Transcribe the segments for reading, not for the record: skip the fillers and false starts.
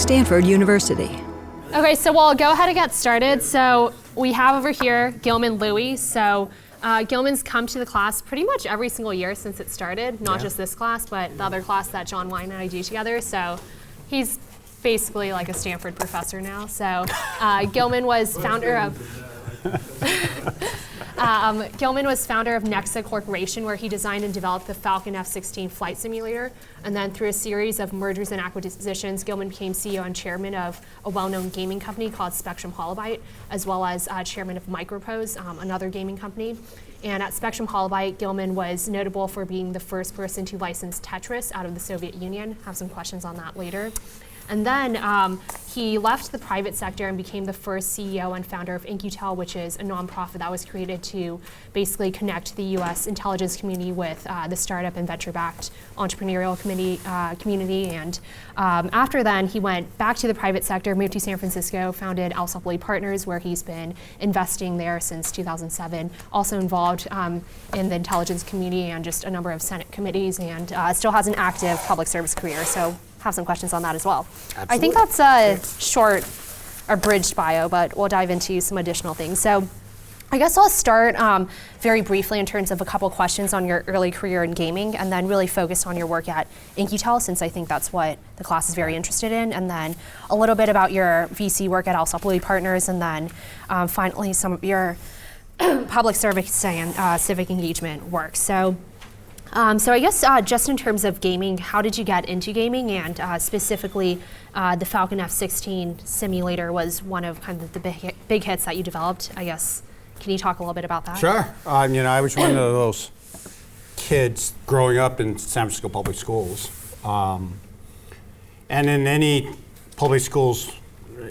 Stanford University. Okay, so we'll go ahead and get started. So we have over here Gilman Louie. So Gilman's come to the class pretty much every single year since it started, not just this class, but the other class that John Wine and I do together. So he's basically like a Stanford professor now. So Gilman was founder of Nexa Corporation, where he designed and developed the Falcon F-16 flight simulator. And then through a series of mergers and acquisitions, Gilman became CEO and chairman of a well-known gaming company called Spectrum HoloByte, as well as chairman of Micropose, another gaming company. And at Spectrum HoloByte, Gilman was notable for being the first person to license Tetris out of the Soviet Union. Have some questions on that later. And then he left the private sector and became the first CEO and founder of InQTel, which is a nonprofit that was created to basically connect the US intelligence community with the startup and venture-backed entrepreneurial community. And after then, he went back to the private sector, moved to San Francisco, founded Alsop Louie Partners, where he's been investing there since 2007, also involved in the intelligence community and just a number of Senate committees, and still has an active public service career. So have some questions on that as well. Absolutely. I think that's a short, abridged bio, but we'll dive into some additional things. So I guess I'll start very briefly in terms of a couple questions on your early career in gaming, and then really focus on your work at InQTel, since I think that's what the class is very interested in, and then a little bit about your VC work at Alsop Louie Partners, and then finally some of your public service and civic engagement work. So I guess just in terms of gaming, how did you get into gaming? And specifically, the Falcon F-16 simulator was one of kind of the big hits that you developed. I guess, can you talk a little bit about that? Sure. I was one of those kids growing up in San Francisco public schools. And in any public schools,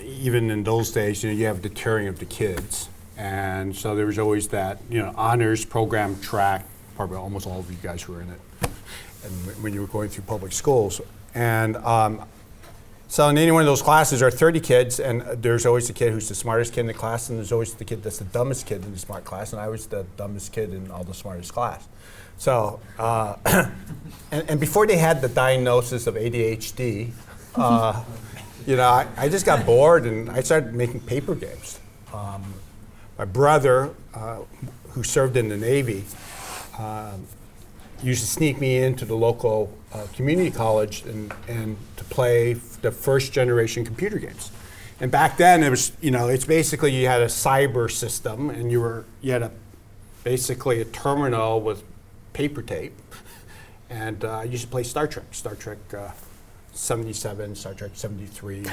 even in those days, you have the tiering of the kids. And so there was always that, honors program track. Probably almost all of you guys were in it, and when you were going through public schools. And so in any one of those classes there are 30 kids, and there's always the kid who's the smartest kid in the class, and there's always the kid that's the dumbest kid in the smart class, and I was the dumbest kid in all the smartest class. So, and before they had the diagnosis of ADHD, I just got bored and I started making paper games. My brother, who served in the Navy, used to sneak me into the local community college and to play the first generation computer games. And back then it was, it's basically you had a cyber system, and you had basically a terminal with paper tape, and I used to play Star Trek 77, Star Trek 73.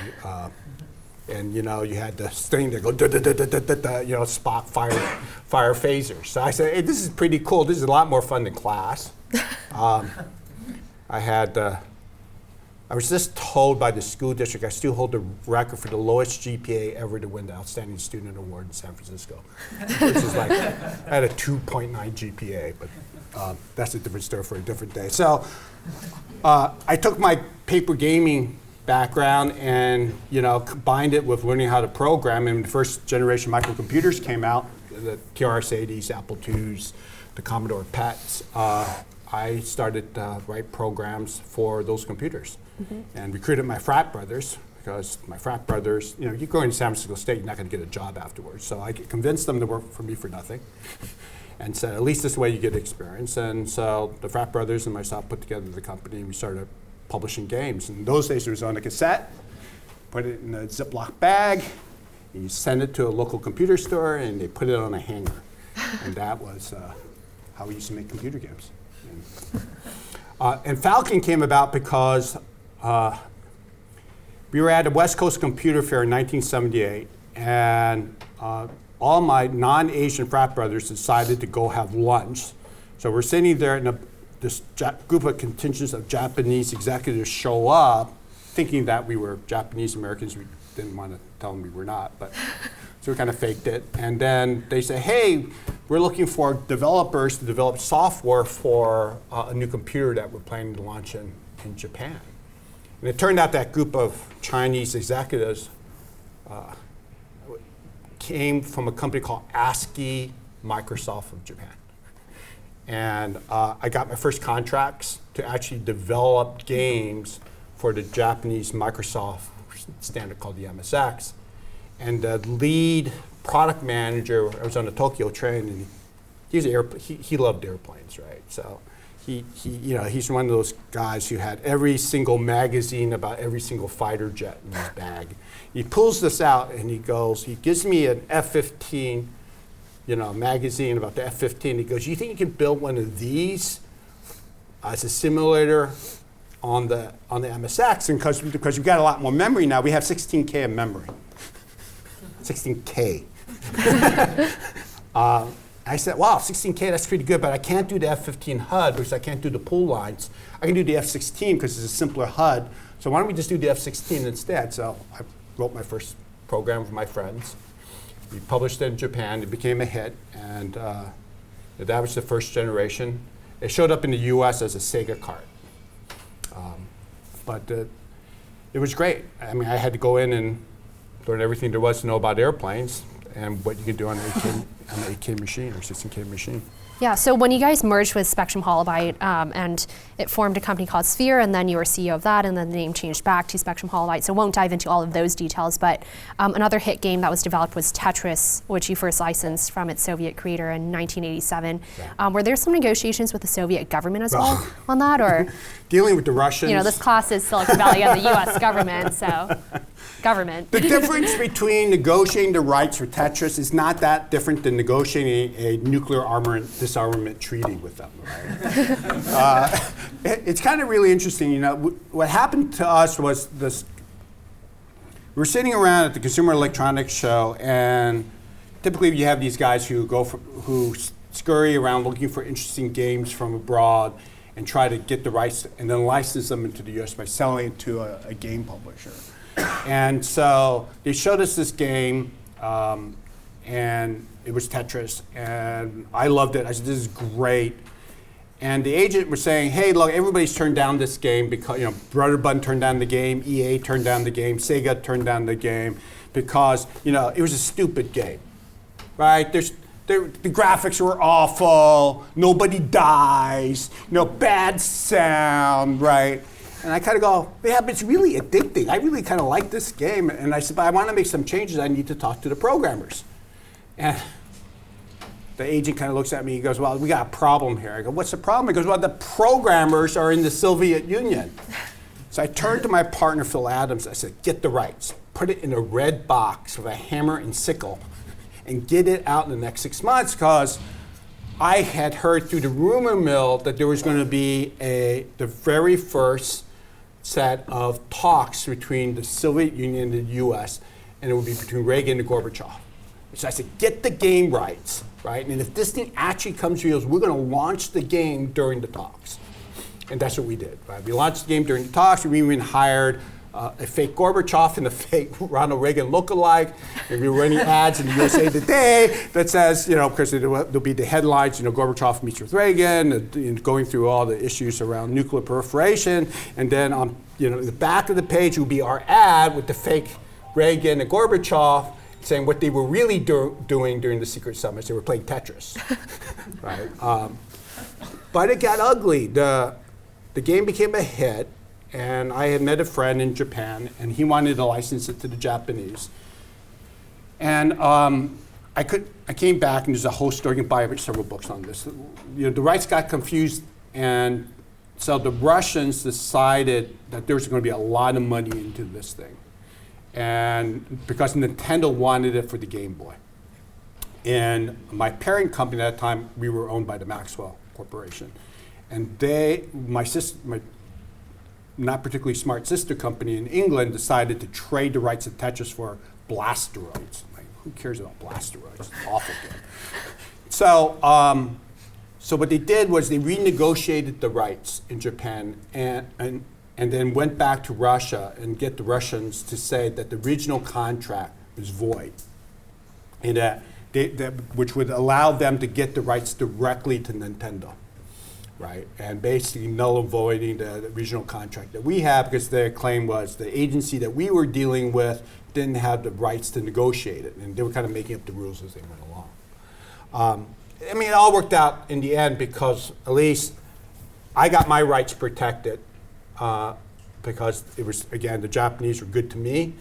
And you had this thing that go Spock fire phasers. So I said, hey, this is pretty cool. This is a lot more fun than class. I was just told by the school district I still hold the record for the lowest GPA ever to win the Outstanding Student Award in San Francisco, which is like, I had a 2.9 GPA, but that's a different story for a different day. So I took my paper gaming background and combined it with learning how to program. And when the first generation microcomputers came out, the TRS-80s, Apple IIs, the Commodore PETs, I started to write programs for those computers, and recruited my frat brothers, because my frat brothers, you go into San Francisco State, you're not going to get a job afterwards. So I convinced them to work for me for nothing, and said, at least this way you get experience. And so the frat brothers and myself put together the company, and we started publishing games. In those days, it was on a cassette, put it in a Ziploc bag, and you send it to a local computer store, and they put it on a hanger. And that was how we used to make computer games. And Falcon came about because we were at a West Coast Computer Fair in 1978, and all my non-Asian frat brothers decided to go have lunch. So we're sitting there in this group of contingents of Japanese executives show up, thinking that we were Japanese Americans. We didn't want to tell them we were not, but so we kind of faked it. And then they say, hey, we're looking for developers to develop software for a new computer that we're planning to launch in Japan. And it turned out that group of Chinese executives came from a company called ASCII Microsoft of Japan. And I got my first contracts to actually develop games for the Japanese Microsoft standard called the MSX. And the lead product manager, I was on the Tokyo train, and he loved airplanes, right? So he's one of those guys who had every single magazine about every single fighter jet in his bag. He pulls this out and he gives me an F-15, magazine about the F-15. He goes, "You think you can build one of these as a simulator on the MSX?" And because we've got a lot more memory now, we have 16K of memory. 16K. I said, wow, 16K, that's pretty good, but I can't do the F-15 HUD because I can't do the pull lines. I can do the F-16 because it's a simpler HUD. So why don't we just do the F-16 instead? So I wrote my first program for my friends. We published it in Japan. It became a hit, and that was the first generation. It showed up in the US as a Sega cart. But it was great. I mean, I had to go in and learn everything there was to know about airplanes and what you can do on an 8K machine or 16K machine. Yeah, so when you guys merged with Spectrum HoloByte and it formed a company called Sphere, and then you were CEO of that, and then the name changed back to Spectrum HoloByte, so won't dive into all of those details, but another hit game that was developed was Tetris, which you first licensed from its Soviet creator in 1987. Yeah. Were there some negotiations with the Soviet government as well on that, or? Dealing with the Russians. This class is Silicon Valley of the US government, so government. The difference between negotiating the rights for Tetris is not that different than negotiating a nuclear disarmament treaty with them. Right? It's kind of really interesting. What happened to us was this. We were sitting around at the Consumer Electronics Show, and typically you have these guys who scurry around looking for interesting games from abroad and try to get the rights and then license them into the US by selling it to a game publisher. And so they showed us this game, and it was Tetris, and I loved it. I said, this is great. And the agent was saying, hey, look, everybody's turned down this game because, Brother Bun turned down the game, EA turned down the game, Sega turned down the game because, it was a stupid game, right? The graphics were awful, nobody dies, bad sound, right? And I kind of go, yeah, but it's really addicting. I really kind of like this game. And I said, but I want to make some changes. I need to talk to the programmers. And the agent kind of looks at me. He goes, well, we got a problem here. I go, what's the problem? He goes, well, the programmers are in the Soviet Union. So I turned to my partner, Phil Adams. I said, get the rights. Put it in a red box with a hammer and sickle and get it out in the next 6 months, because I had heard through the rumor mill that there was going to be the very first set of talks between the Soviet Union and the US, and it would be between Reagan and Gorbachev. So I said, get the game rights, right? And if this thing actually comes to us, we're going to launch the game during the talks. And that's what we did, right? We launched the game during the talks. We even hired a fake Gorbachev and a fake Ronald Reagan lookalike. And we were running ads in the USA Today that says, because there'll be the headlines, Gorbachev meets with Reagan, going through all the issues around nuclear proliferation. And then on the back of the page would be our ad with the fake Reagan and Gorbachev saying what they were really doing during the secret summits. They were playing Tetris, right? But it got ugly. The game became a hit. And I had met a friend in Japan, and he wanted to license it to the Japanese. And I came back, and there's a whole story. You can buy several books on this. The rights got confused, and so the Russians decided that there was going to be a lot of money into this thing, and because Nintendo wanted it for the Game Boy. And my parent company at that time, we were owned by the Maxwell Corporation, and my not particularly smart sister company in England decided to trade the rights of Tetris for Blasteroids. Like, who cares about Blasteroids? It's an awful game. So what they did was they renegotiated the rights in Japan and then went back to Russia and get the Russians to say that the original contract was void, and that which would allow them to get the rights directly to Nintendo. Right, and basically null and voiding the original contract that we have, because their claim was the agency that we were dealing with didn't have the rights to negotiate it, and they were kind of making up the rules as they went along. It all worked out in the end because at least I got my rights protected, because it was, again, the Japanese were good to me,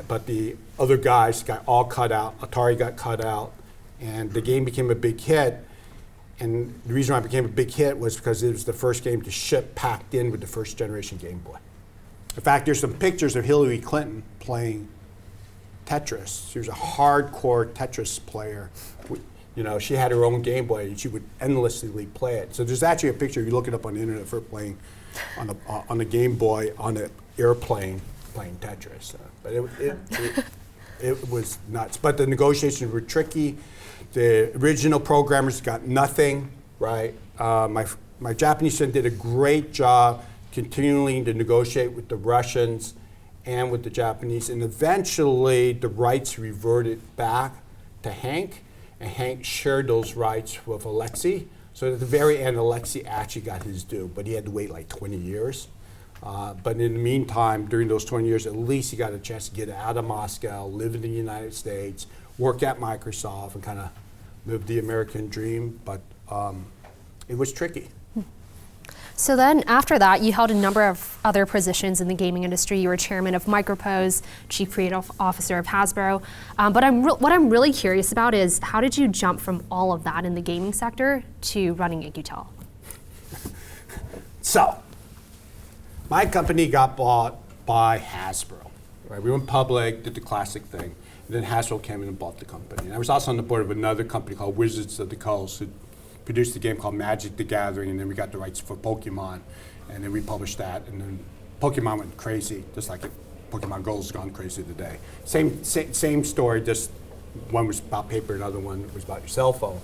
but the other guys got all cut out. Atari got cut out, and the game became a big hit. And the reason why it became a big hit was because it was the first game to ship packed in with the first generation Game Boy. In fact, there's some pictures of Hillary Clinton playing Tetris. She was a hardcore Tetris player. You know, she had her own Game Boy, and she would endlessly play it. So there's actually a picture, you look it up on the internet, for playing on a Game Boy on an airplane playing Tetris. But it was nuts. But the negotiations were tricky. The original programmers got nothing, right? My Japanese friend did a great job continuing to negotiate with the Russians and with the Japanese, and eventually the rights reverted back to Hank, and Hank shared those rights with Alexei. So at the very end, Alexei actually got his due, but he had to wait like 20 years. But in the meantime, during those 20 years, at least he got a chance to get out of Moscow, live in the United States, work at Microsoft, and kind of live the American dream. But it was tricky. So then after that, you held a number of other positions in the gaming industry. You were chairman of Micropose, chief creative officer of Hasbro. But what I'm really curious about is, how did you jump from all of that in the gaming sector to running InQTel? So, my company got bought by Hasbro. Right? We went public, did the classic thing, and then Hasbro came in and bought the company. And I was also on the board of another company called Wizards of the Coast, who produced a game called Magic the Gathering, and then we got the rights for Pokemon, and then we published that, and then Pokemon went crazy, just like Pokemon Go has gone crazy today. Same story, just one was about paper, another one was about your cell phone.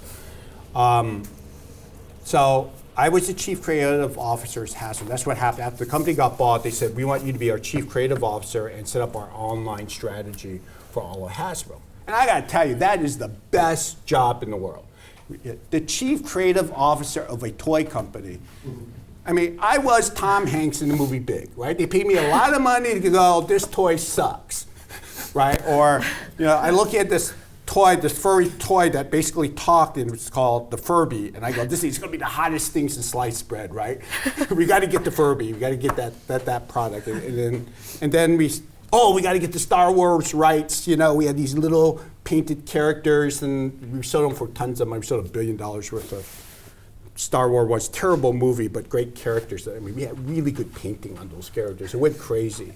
So I was the chief creative officer at Hasbro. That's what happened. After the company got bought, they said, we want you to be our chief creative officer and set up our online strategy for all of Hasbro. And I gotta tell you, that is the best job in the world. The chief creative officer of a toy company. I mean, I was Tom Hanks in the movie Big, right? They paid me a lot of money to go, this toy sucks, right? Or, you know, I look at this toy, this furry toy that basically talked, and it's called the Furby, and I go, this is gonna be the hottest thing since sliced bread, right? We gotta get the Furby, we gotta get that product, and then we gotta get the Star Wars rights, you know, we had these little painted characters, and we sold them for tons of money. We sold $1 billion worth of Star Wars. Was a terrible movie, but great characters. I mean, we had really good painting on those characters. It went crazy.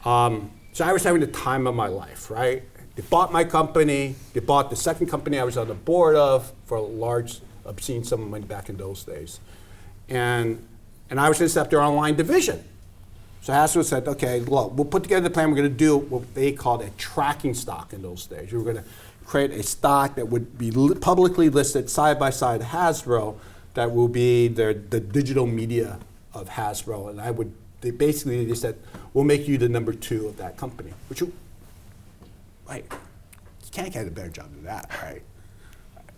So I was having the time of my life, right? They bought my company. They bought the second company I was on the board of for a large, obscene sum of money back in those days. And I was going to set up their online division. So Hasbro said, okay, look, we'll put together the plan. We're going to do what they called a tracking stock in those days. We were going to create a stock that would be publicly listed side by side Hasbro, that will be the digital media of Hasbro. And they said, we'll make you the number 2 of that company. Right, you can't get a better job than that, right?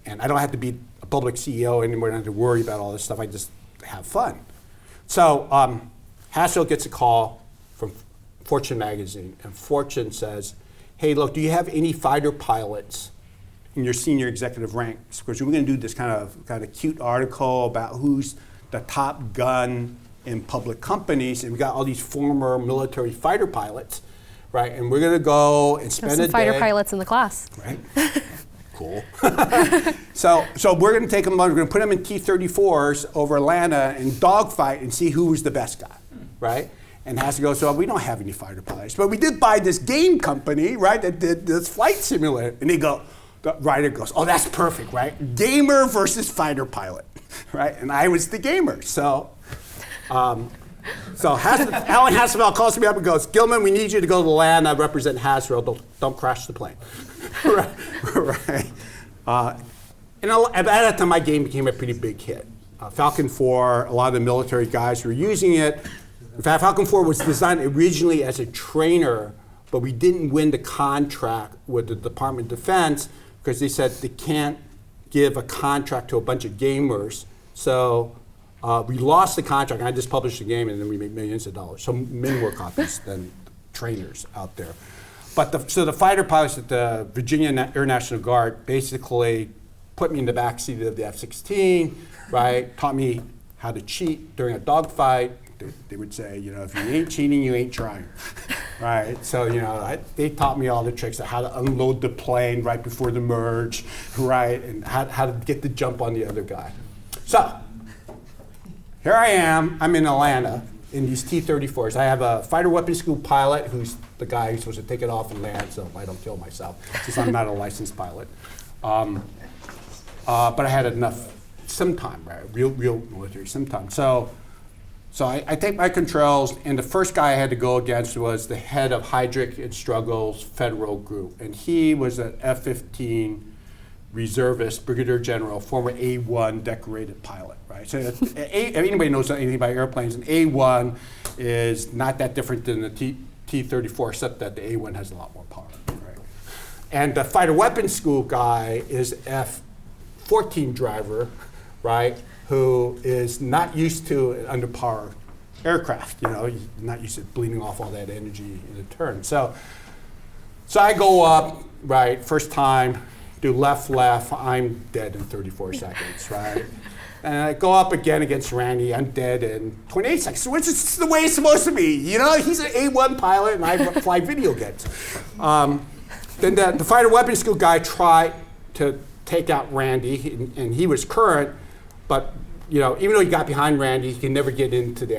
And I don't have to be a public CEO anymore. I don't have to worry about all this stuff. I just have fun. So, Hasbro gets a call from Fortune magazine, and Fortune says, hey, look, do you have any fighter pilots in your senior executive ranks? Because we're going to do this kind of cute article about who's the top gun in public companies, and we got all these former military fighter pilots, right? And we're going to go and spend a day. Fighter pilots in the class. Right. Cool. So we're going to take them, we're going to put them in T-34s over Atlanta and dogfight and see who was the best guy. Right? And has to go, so we don't have any fighter pilots. But we did buy this game company, right, that did this flight simulator. And the writer goes, oh, that's perfect, right? Gamer versus fighter pilot, right? And I was the gamer. So Alan Hasselfeld calls me up and goes, Gilman, we need you to go to Atlanta, represent Hasbro. Don't crash the plane. Right. And at that time, my game became a pretty big hit. Falcon 4, a lot of the military guys were using it. In fact, Falcon 4 was designed originally as a trainer, but we didn't win the contract with the Department of Defense because they said they can't give a contract to a bunch of gamers. So we lost the contract, and I just published the game, and then we made millions of dollars. So many more copies than trainers out there. But so the fighter pilots at the Virginia Air National Guard basically put me in the backseat of the F-16, right? Taught me how to cheat during a dogfight, They would say, if you ain't cheating, you ain't trying, right? So, they taught me all the tricks of how to unload the plane right before the merge, right? And how to get the jump on the other guy. So, here I am, I'm in Atlanta in these T-34s. I have a fighter weapons school pilot who's the guy who's supposed to take it off and land so I don't kill myself, since I'm not a licensed pilot. But I had some time, right? Real military, some time. So I take my controls, and the first guy I had to go against was the head of Heydrich and Struggles Federal Group. And he was an F-15 reservist, brigadier general, former A-1 decorated pilot, right? So if anybody knows anything about airplanes, an A-1 is not that different than the T-34, except that the A-1 has a lot more power, right? And the fighter weapons school guy is F-14 driver, right, who is not used to an underpowered aircraft, he's not used to bleeding off all that energy in a turn. So I go up, right, first time, do left, I'm dead in 34 seconds, right? And I go up again against Randy, I'm dead in 28 seconds, which is the way it's supposed to be. He's an A-1 pilot and I fly video games. Then the fighter weapons school guy tried to take out Randy, and he was current, but even though he got behind Randy, he could never get into the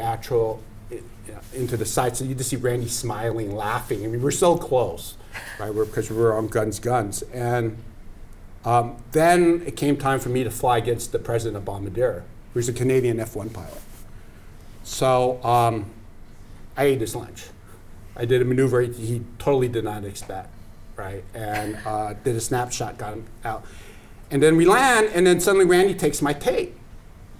into the sight. So you just see Randy smiling, laughing. I mean, we're so close, right? Because we were on guns. And then it came time for me to fly against the president of Bombardier, who's a Canadian F-1 pilot. So I ate his lunch. I did a maneuver he totally did not expect, right? And did a snapshot, got him out. And then we land, and then suddenly Randy takes my tape.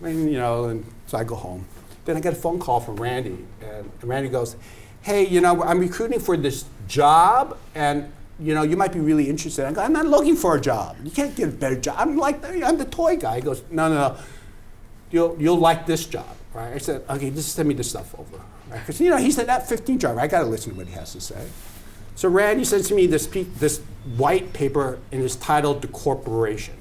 And, and so I go home. Then I get a phone call from Randy, and Randy goes, hey, I'm recruiting for this job, and you might be really interested. I go, I'm not looking for a job. You can't get a better job. I'm the toy guy. He goes, no. You'll like this job, right? I said, okay, just send me the stuff over, right? Because he's an F-15 driver. I got to listen to what he has to say. So Randy sends me this white paper, and it's titled "The Corporation."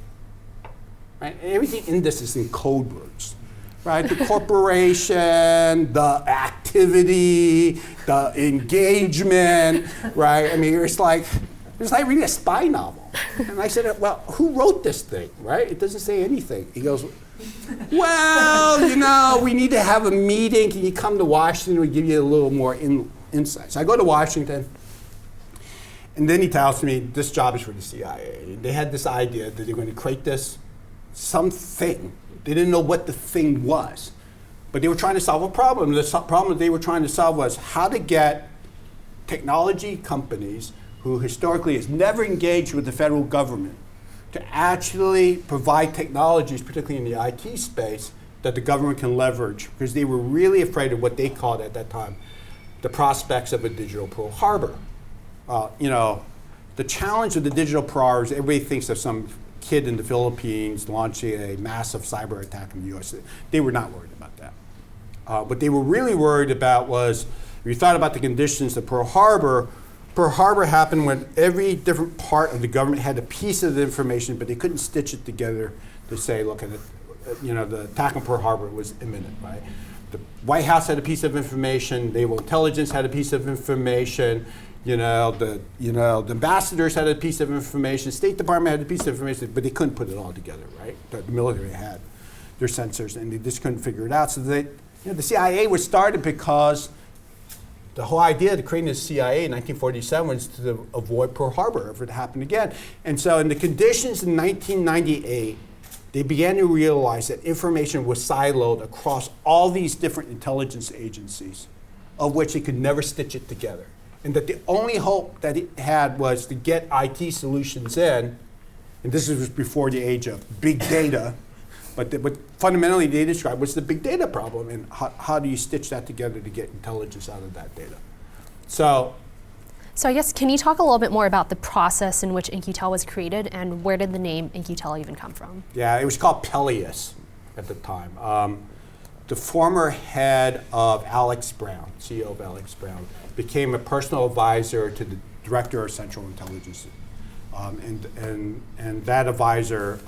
Right? And everything in this is in code words, right? The corporation, the activity, the engagement, right? I mean, it's like reading a spy novel. And I said, well, who wrote this thing, right? It doesn't say anything. He goes, well, we need to have a meeting. Can you come to Washington? We'll give you a little more insight. So I go to Washington, and then he tells me this job is for the CIA. They had this idea that they're going to create something. They didn't know what the thing was, but they were trying to solve a problem. The problem they were trying to solve was how to get technology companies who historically has never engaged with the federal government to actually provide technologies, particularly in the IT space, that the government can leverage, because they were really afraid of what they called at that time the prospects of a digital Pearl Harbor. The challenge of the digital Pearl Harbor is everybody thinks of some kid in the Philippines launching a massive cyber attack in the US. They were not worried about that. What they were really worried about was, if you thought about the conditions of Pearl Harbor happened when every different part of the government had a piece of the information, but they couldn't stitch it together to say, look, the attack on Pearl Harbor was imminent, right? The White House had a piece of information, naval intelligence had a piece of information, the ambassadors had a piece of information, State Department had a piece of information, but they couldn't put it all together, right? The military had their sensors, and they just couldn't figure it out. So the CIA was started because the whole idea to create the CIA in 1947 was to avoid Pearl Harbor if it happened again. And so in the conditions in 1998, they began to realize that information was siloed across all these different intelligence agencies, of which they could never stitch it together. And that the only hope that it had was to get IT solutions in, and this was before the age of big data, but what fundamentally they described was the big data problem, and how do you stitch that together to get intelligence out of that data? So I guess, can you talk a little bit more about the process in which InQTel was created, and where did the name InQTel even come from? Yeah, it was called Elias at the time. The former head of Alex Brown, CEO of Alex Brown, became a personal advisor to the director of Central Intelligence. And that advisor,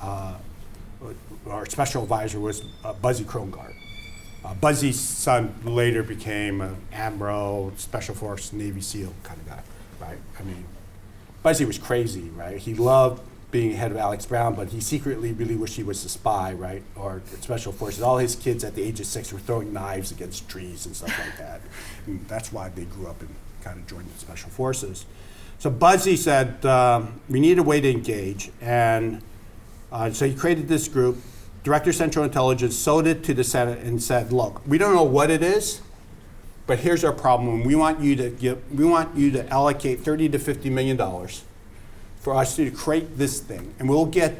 our special advisor, was Buzzy Krongard. Buzzy's son later became an admiral, special force, Navy SEAL kind of guy, right? I mean, Buzzy was crazy, right? He loved being head of Alex Brown, but he secretly really wished he was a spy, right? Or special forces. All his kids at the age of 6 were throwing knives against trees and stuff like that. And that's why they grew up and kind of joined the special forces. So Buzzy said, we need a way to engage. And so he created this group. Director of Central Intelligence sold it to the Senate and said, look, we don't know what it is, but here's our problem. We want you to allocate $30 to $50 million for us to create this thing. And we'll get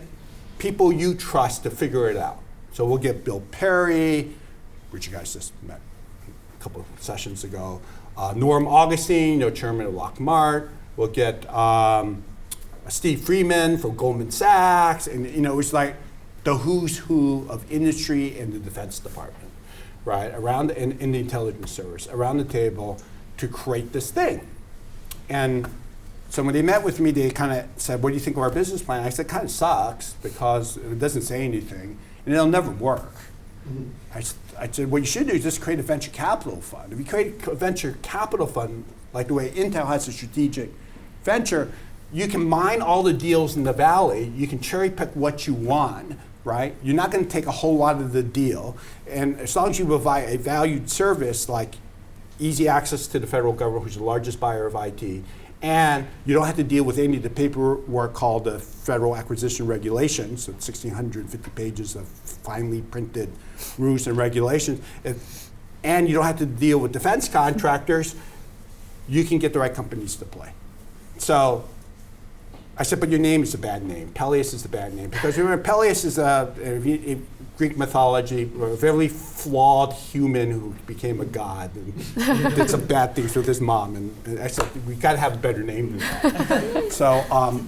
people you trust to figure it out. So we'll get Bill Perry, which you guys just met a couple of sessions ago, Norm Augustine, chairman of Lockmart. We'll get Steve Freeman from Goldman Sachs. And it's like the who's who of industry and the Defense Department, right? Around in the intelligence service, around the table to create this thing. And so when they met with me, they kind of said, what do you think of our business plan? I said, it kind of sucks because it doesn't say anything and it'll never work. I said, what you should do is just create a venture capital fund. If you create a venture capital fund, like the way Intel has a strategic venture, you can mine all the deals in the valley. You can cherry pick what you want, right? You're not going to take a whole lot of the deal. And as long as you provide a valued service like easy access to the federal government, who's the largest buyer of IT, and you don't have to deal with any of the paperwork called the Federal Acquisition Regulations, so 1,650 pages of finely printed rules and regulations, and you don't have to deal with defense contractors, you can get the right companies to play. So I said, but your name is a bad name. Peleus is a bad name. Because remember, Peleus is a Greek mythology, a very flawed human who became a god and did some bad things with his mom. And I said, we got to have a better name than that. So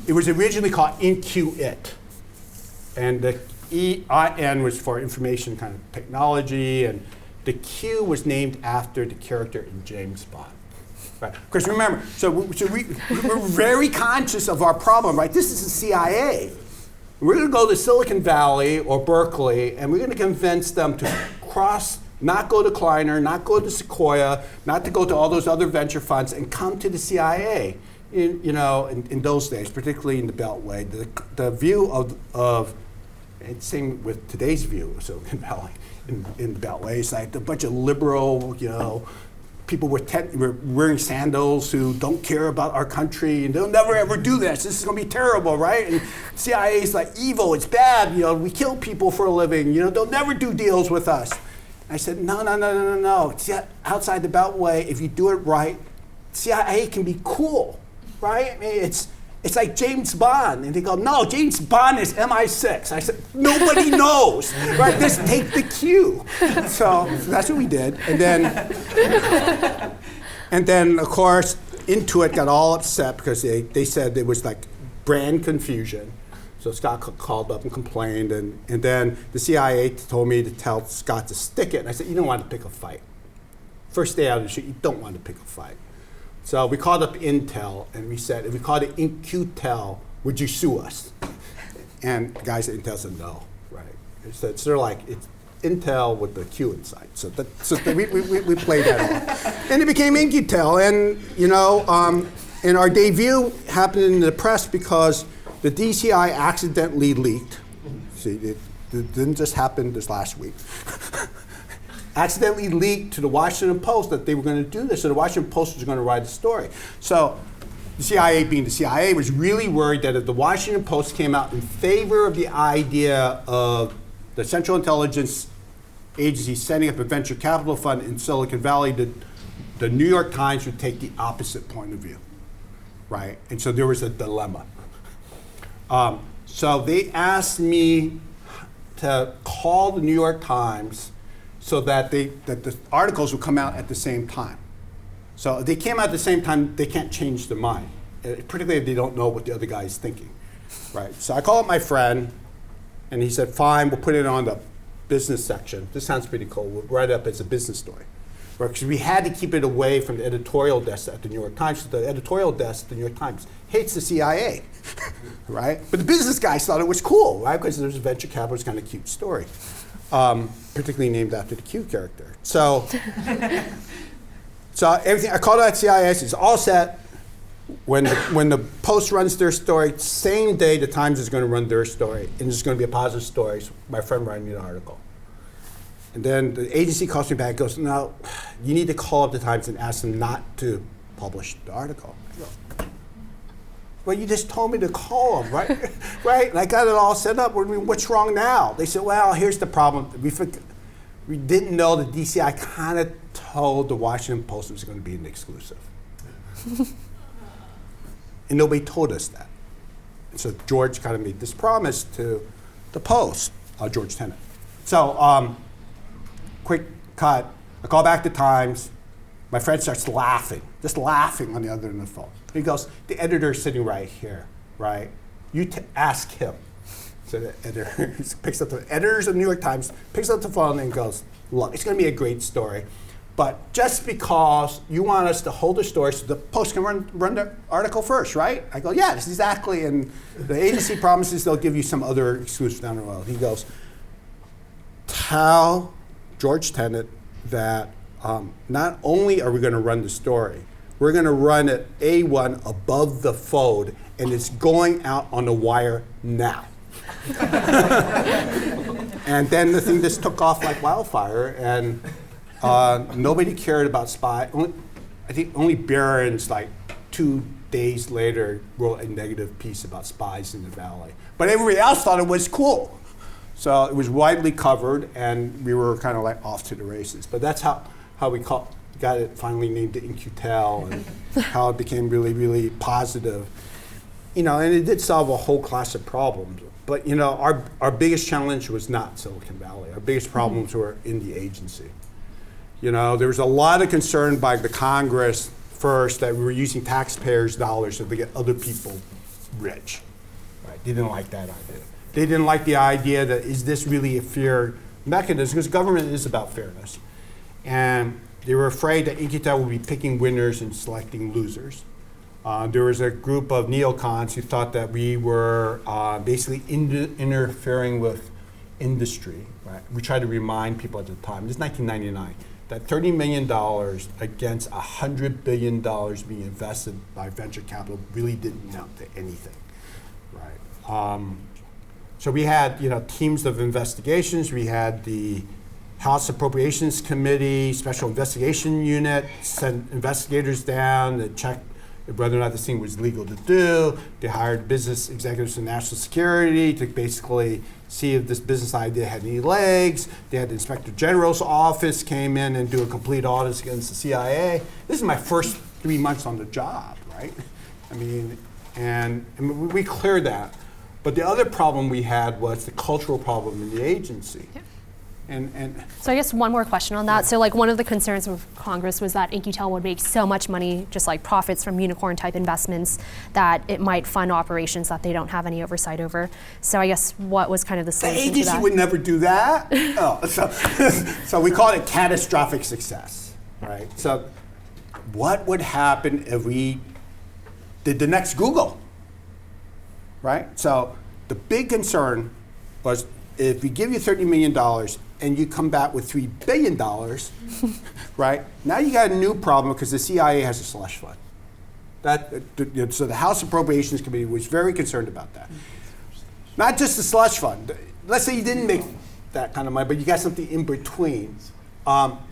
it was originally called InQ-It. And the EIN was for information kind of technology, and the Q was named after the character in James Bond. Right. Because remember, we're very conscious of our problem, right? This is the CIA. We're going to go to Silicon Valley or Berkeley, and we're going to convince them to not go to Kleiner, not go to Sequoia, not to go to all those other venture funds, and come to the CIA. In those days, particularly in the Beltway, the view of and same with today's view of Silicon Valley in the Beltway, it's like a bunch of liberal, people wearing sandals who don't care about our country and they'll never ever do this. This is going to be terrible, right? And CIA is like evil, it's bad, we kill people for a living, they'll never do deals with us. I said, no. Outside the Beltway, if you do it right, CIA can be cool, right? I mean, it's like James Bond. And they go, no, James Bond is MI6. I said, nobody knows, right? Just take the cue. So that's what we did. And then of course, Intuit got all upset because they said it was like brand confusion. So Scott called up and complained. And then the CIA told me to tell Scott to stick it. And I said, you don't want to pick a fight. First day out of the shoot, you don't want to pick a fight. So we called up Intel and we said, if we called it In-Q-Tel, would you sue us? And the guys at Intel said no, right? It's sort of like it's Intel with the Q inside. So we played that off. And it became In-Q-Tel. And our debut happened in the press because the DCI accidentally leaked. See, it didn't just happen this last week. Accidentally leaked to the Washington Post that they were going to do this. So the Washington Post was going to write a story. So the CIA, being the CIA, was really worried that if the Washington Post came out in favor of the idea of the Central Intelligence Agency setting up a venture capital fund in Silicon Valley, the New York Times would take the opposite point of view, right? And so there was a dilemma. So they asked me to call the New York Times so that the articles would come out at the same time. So if they came out at the same time, they can't change their mind, particularly if they don't know what the other guy is thinking, right? So I called up my friend, and he said, fine, we'll put it on the business section. This sounds pretty cool. We'll write it up as a business story. Because we had to keep it away from the editorial desk at the New York Times. So the editorial desk at the New York Times hates the CIA, right? But the business guys thought it was cool, right? Because there's a venture capitalist kind of cute story. particularly named after the Q character. So, so everything, I called out CIS, it's all set. When the Post runs their story, same day the Times is going to run their story, and it's going to be a positive story. So my friend writing an article. And then the agency calls me back and goes, no, you need to call up the Times and ask them not to publish the article. I go, well, you just told me to call them, right? Right? And I got it all set up. What's wrong now? They said, well, here's the problem. We didn't know that DCI kind of told the Washington Post it was going to be an exclusive. And nobody told us that. And so George kind of made this promise to the Post, George Tenet. So quick cut, I call back the Times. My friend starts laughing, just laughing on the other end of the phone. He goes, the editor's sitting right here, right? You ask him. So the editor picks up the editors of the New York Times, picks up the phone and goes, look, it's going to be a great story. But just because you want us to hold the story so the Post can run the article first, right? I go, yeah, that's exactly. And the agency promises they'll give you some other exclusive down the road. He goes, tell George Tenet that not only are we going to run the story, we're going to run it A1 above the fold, and it's going out on the wire now. And then the thing just took off like wildfire, and nobody cared about spy. I think only Barron's, like 2 days later, wrote a negative piece about spies in the Valley. But everybody else thought it was cool. So it was widely covered, and we were kind of like off to the races. But that's how we got it finally named the InQTel, and how it became really, really positive. You know, and it did solve a whole class of problems. But you know, our biggest challenge was not Silicon Valley. Our biggest problems were in the agency. You know, there was a lot of concern by the Congress first that we were using taxpayers' dollars to get other people rich. Right? They didn't like that idea. They didn't like the idea that, is this really a fair mechanism? Because government is about fairness. And they were afraid that InQTel would be picking winners and selecting losers. There was a group of neocons who thought that we were basically interfering with industry. Right? We tried to remind people at the time, this is 1999, that $30 million against $100 billion being invested by venture capital really didn't amount to anything. Right? So we had, you know, teams of investigations. We had the House Appropriations Committee, Special Investigation Unit, sent investigators down to check whether or not this thing was legal to do. They hired business executives in national security to basically see if this business idea had any legs. They had the Inspector General's office came in and do a complete audit against the CIA. This is my first 3 months on the job, right? I mean, and we cleared that. But the other problem we had was the cultural problem in the agency. Yeah. And so I guess one more question on that. Yeah. So like one of the concerns of Congress was that InQTel would make so much money, just like profits from unicorn type investments, that it might fund operations that they don't have any oversight over. So I guess what was kind of the solution to that? The agency would never do that. So we call it catastrophic success, right? So what would happen if we did the next Google? Right? So the big concern was, if we give you $30 million and you come back with $3 billion, right? Now you got a new problem because the CIA has a slush fund. So the House Appropriations Committee was very concerned about that. Not just the slush fund. Let's say you didn't make that kind of money, but you got something in between.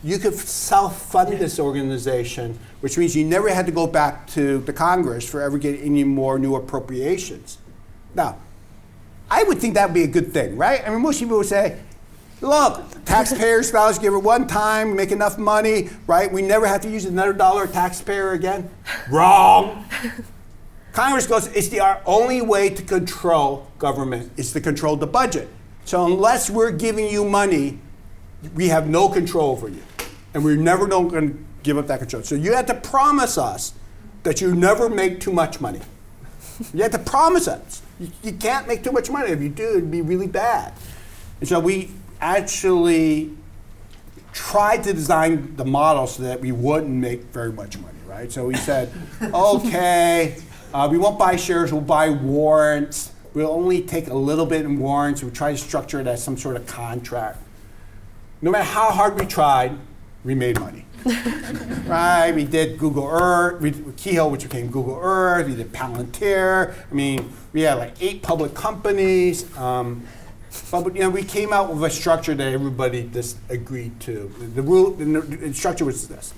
You could self-fund this organization, which means you never had to go back to the Congress for ever getting any more new appropriations. Now, I would think that would be a good thing, right? I mean, most people would say, look, taxpayers' dollars, give it one time, make enough money, right? We never have to use another dollar taxpayer again. Wrong. Congress goes, it's our only way to control government is to control the budget. So unless we're giving you money, we have no control over you. And we're never going to give up that control. So you have to promise us that you never make too much money. You have to promise us. You can't make too much money. If you do, it'd be really bad. And so we actually tried to design the model so that we wouldn't make very much money, right? So we said, okay, we won't buy shares, we'll buy warrants. We'll only take a little bit in warrants. We try to structure it as some sort of contract. no matter how hard we tried, we made money. Right? We did Google Earth, Keyhole, which became Google Earth. We did Palantir. I mean, we had like 8 public companies. But we came out with a structure that everybody just agreed to. The structure was this.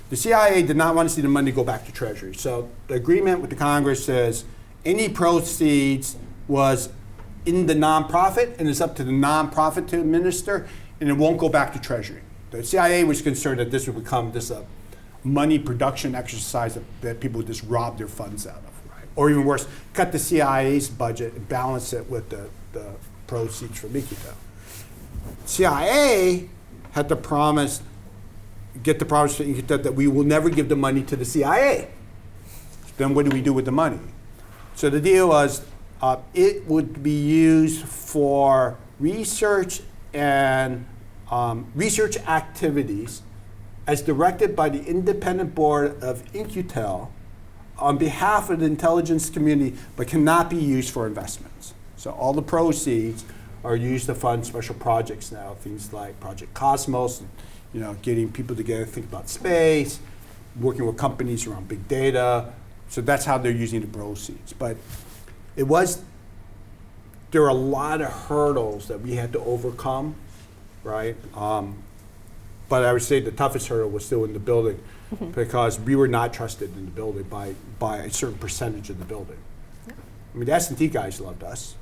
The CIA did not want to see the money go back to Treasury. So the agreement with the Congress says any proceeds was in the nonprofit, and it's up to the nonprofit to administer, and it won't go back to Treasury. The CIA was concerned that this would become just a money production exercise that people would just rob their funds out of, right? Or even worse, cut the CIA's budget and balance it with the proceeds from InQTel. CIA had to get the promise from InQTel that we will never give the money to the CIA. Then what do we do with the money? So the deal was it would be used for research and research activities as directed by the independent board of InQTel on behalf of the intelligence community, but cannot be used for investments. So all the proceeds are used to fund special projects now, things like Project Cosmos, getting people together to think about space, working with companies around big data. So that's how they're using the proceeds. But there were a lot of hurdles that we had to overcome, right? But I would say the toughest hurdle was still in the building, because we were not trusted in the building by a certain percentage of the building. Yeah. I mean, the S&T guys loved us.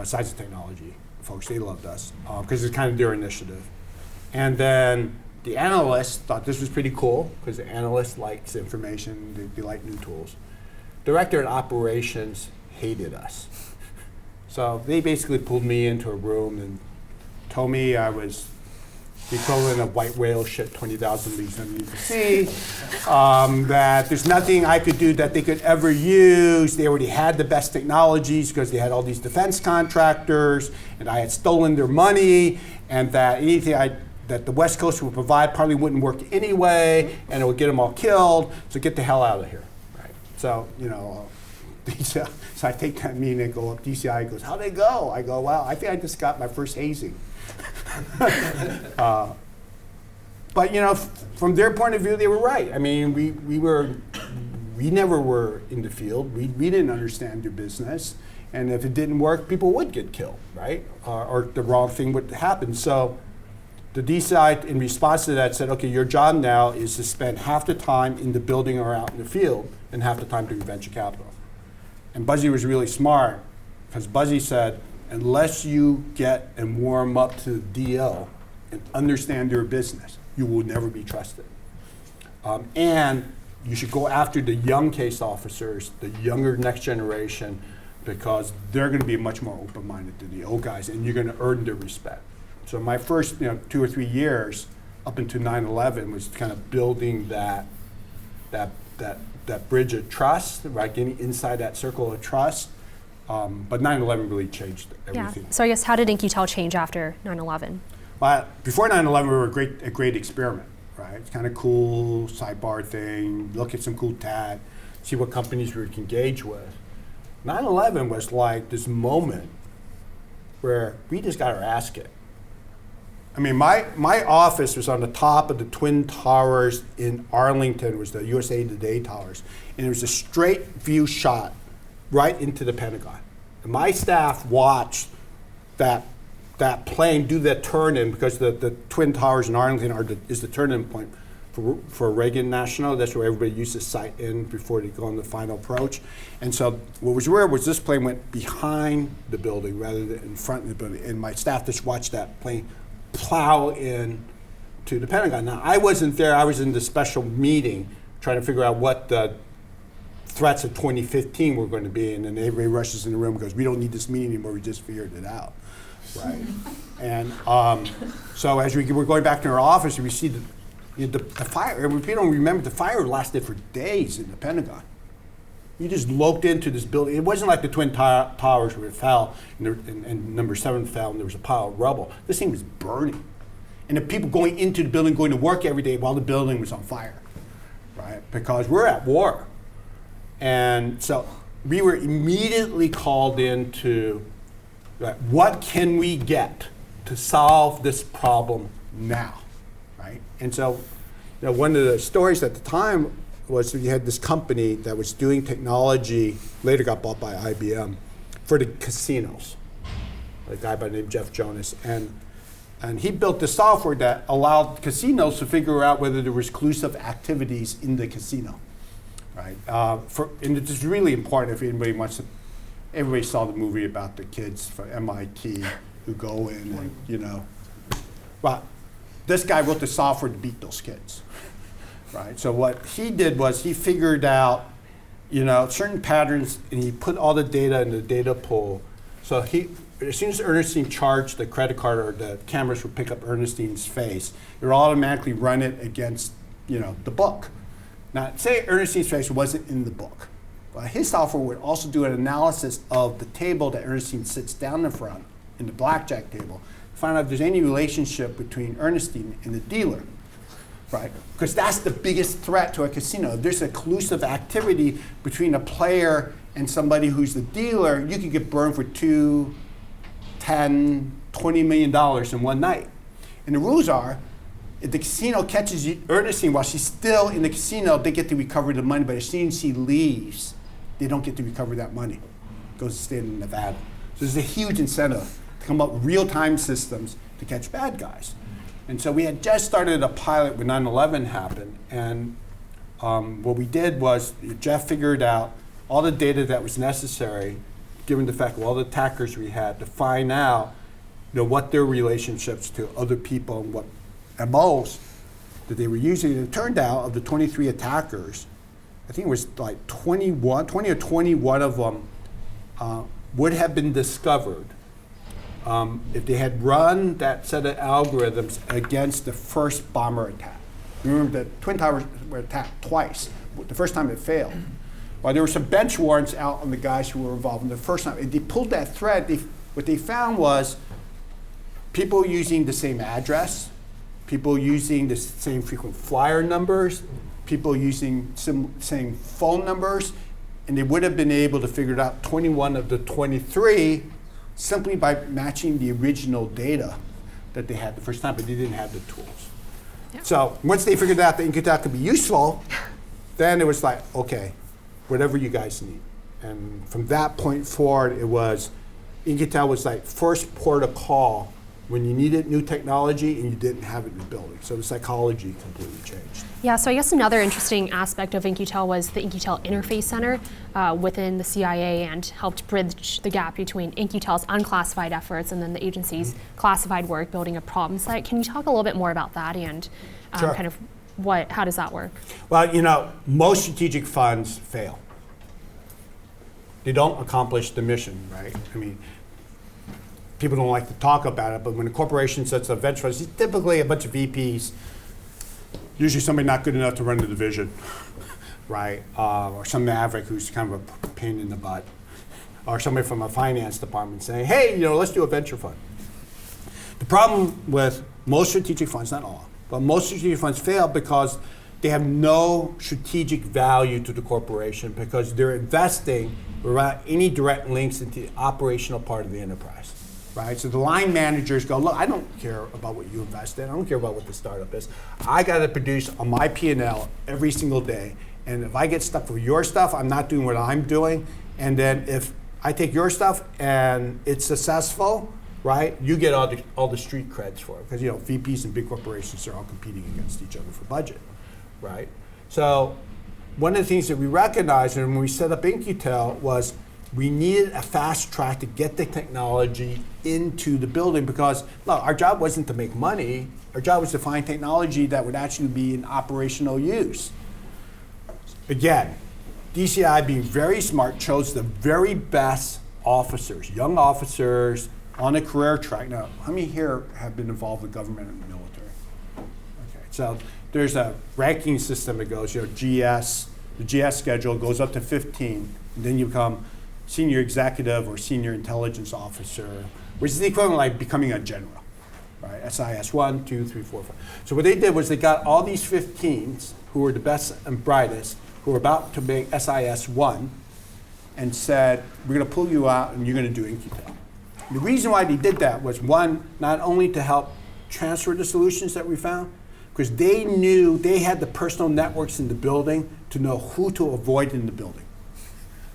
Science and technology folks, they loved us because it's kind of their initiative. And then the analysts thought this was pretty cool because the analysts liked information, they liked new tools. Director and operations hated us. So they basically pulled me into a room and told me I was the equivalent of white whale shit 20,000 leagues underneath the sea, that there's nothing I could do that they could ever use. They already had the best technologies because they had all these defense contractors, and I had stolen their money, and that anything that the West Coast would provide probably wouldn't work anyway, and it would get them all killed, so get the hell out of here. Right. So, so I take that meeting and go up, DCI goes, how'd they go? I go, well, I think I just got my first hazing. But from their point of view, they were right. I mean, we never were in the field. We didn't understand their business, and if it didn't work, people would get killed, right? Or the wrong thing would happen. So the DCI, in response to that, said, okay, your job now is to spend half the time in the building or out in the field, and half the time doing venture capital. And Buzzy was really smart, because Buzzy said, unless you get and warm up to the DO and understand their business, you will never be trusted. And you should go after the young case officers, the younger next generation, because they're going to be much more open-minded than the old guys, and you're going to earn their respect. So my first 2 or 3 years up until 9/11 was kind of building that bridge of trust, right? Getting inside that circle of trust. But 9/11 really changed everything. Yeah. So I guess how did InQTel change after 9/11? Well, before 9/11, we were a great experiment, right? It's kind of cool, sidebar thing, look at some cool tech, see what companies we can engage with. 9/11 was like this moment where we just got our ass kicked. I mean, my office was on the top of the Twin Towers in Arlington. It was the USA Today Towers. And it was a straight view shot right into the Pentagon. And my staff watched that plane do that turn-in, because the Twin Towers in Arlington is the turn-in point for Reagan National. That's where everybody used to sight in before they go on the final approach. And so what was rare was this plane went behind the building rather than in front of the building. And my staff just watched that plane plow in to the Pentagon. Now, I wasn't there. I was in the special meeting trying to figure out what the threats of 2015 were going to be, and then everybody rushes in the room and goes, we don't need this meeting anymore, we just figured it out, right? And so as we were going back to our office, we see the fire. If you don't remember, the fire lasted for days in the Pentagon. You just loped into this building. It wasn't like the Twin Towers where it fell, and number 7 fell, and there was a pile of rubble. This thing was burning. And the people going into the building, going to work every day while the building was on fire, right? Because we're at war. And so we were immediately called into what can we get to solve this problem now, right? And so, one of the stories at the time was that you had this company that was doing technology, later got bought by IBM, for the casinos. A guy by the name of Jeff Jonas. And he built the software that allowed casinos to figure out whether there was collusive activities in the casino, right? And it's really important if anybody wants to, everybody saw the movie about the kids from MIT who go in and, well, this guy wrote the software to beat those kids, right? So what he did was he figured out, certain patterns, and he put all the data in the data pool. So as soon as Ernestine charged the credit card, or the cameras would pick up Ernestine's face, it would automatically run it against, the book. Now, say Ernestine's face wasn't in the book. Well, his software would also do an analysis of the table that Ernestine sits down in front, in the blackjack table, to find out if there's any relationship between Ernestine and the dealer, right? Because that's the biggest threat to a casino. If there's a collusive activity between a player and somebody who's the dealer, you could get burned for $2, $10, $20 million in one night. And the rules are, if the casino catches Ernestine while she's still in the casino, they get to recover the money. But as soon as she leaves, they don't get to recover that money. It goes to state in Nevada. So there's a huge incentive to come up with real-time systems to catch bad guys. And so we had just started a pilot when 9/11 happened. And what we did was Jeff figured out all the data that was necessary, given the fact of all the attackers we had, to find out what their relationships to other people and what MOs that they were using. And it turned out, of the 23 attackers, I think it was like 20 or 21 of them would have been discovered if they had run that set of algorithms against the first bomber attack. Remember, the Twin Towers were attacked twice. The first time it failed. Well, there were some bench warrants out on the guys who were involved in the first time. And they pulled that thread. What they found was people using the same address, people using the same frequent flyer numbers, people using same phone numbers, and they would have been able to figure out 21 of the 23 simply by matching the original data that they had the first time, but they didn't have the tools. Yep. So once they figured out that InQTel could be useful, then it was like, okay, whatever you guys need. And from that point forward, it was, InQTel was like first port of call when you needed new technology and you didn't have it in the building. So the psychology completely changed. Yeah, so I guess another interesting aspect of InQTel was the InQTel Interface Center within the CIA, and helped bridge the gap between InQTel's unclassified efforts and then the agency's classified work, building a problem set. Can you talk a little bit more about that and Sure. kind of how does that work? Well, most strategic funds fail. They don't accomplish the mission, right? I mean, people don't like to talk about it, but when a corporation sets up venture funds, it's typically a bunch of VPs, usually somebody not good enough to run the division, right? Or some maverick who's kind of a pain in the butt. Or somebody from a finance department saying, hey, let's do a venture fund. The problem with most strategic funds, not all, but most strategic funds fail because they have no strategic value to the corporation, because they're investing without any direct links into the operational part of the enterprise. Right? So the line managers go, look, I don't care about what you invest in. I don't care about what the startup is. I got to produce on my P&L every single day. And if I get stuck with your stuff, I'm not doing what I'm doing. And then if I take your stuff and it's successful, right, you get all the street creds for it. Because VPs and big corporations are all competing against each other for budget, right? So one of the things that we recognized when we set up InQTel was we needed a fast track to get the technology into the building, because look, our job wasn't to make money. Our job was to find technology that would actually be in operational use. Again, DCI, being very smart, chose the very best officers, young officers on a career track. Now, how many here have been involved with government and the military? Okay, so there's a ranking system that goes, GS, the GS schedule goes up to 15, and then you become senior executive or senior intelligence officer, which is the equivalent like becoming a general, right? SIS 1, 2, 3, 4, 5. So what they did was they got all these 15s who were the best and brightest, who were about to make SIS 1, and said, we're going to pull you out and you're going to do InQTel. The reason why they did that was, one, not only to help transfer the solutions that we found, because they knew they had the personal networks in the building to know who to avoid in the building,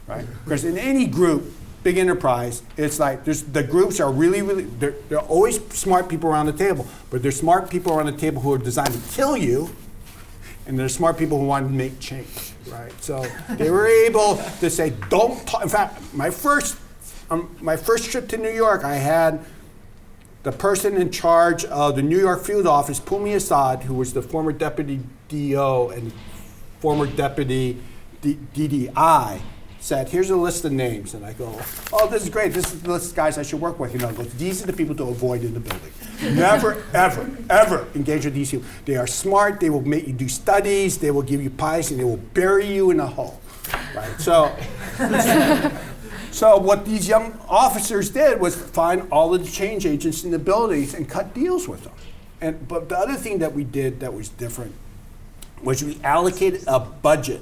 right? Because in any group, big enterprise, it's like the groups are really, they're always smart people around the table, but there's smart people around the table who are designed to kill you, and there's smart people who want to make change, right? So they were able to say, don't talk. In fact, my first trip to New York, I had the person in charge of the New York field office pull me aside, who was the former deputy DO and former deputy DDI, said, here's a list of names. And I go, oh, this is great. This is the list of guys I should work with. These are the people to avoid in the building. Never, ever, ever engage with these people. They are smart. They will make you do studies. They will give you pies, and they will bury you in a hole. Right? So what these young officers did was find all of the change agents in the buildings and cut deals with them. But the other thing that we did that was different was we allocated a budget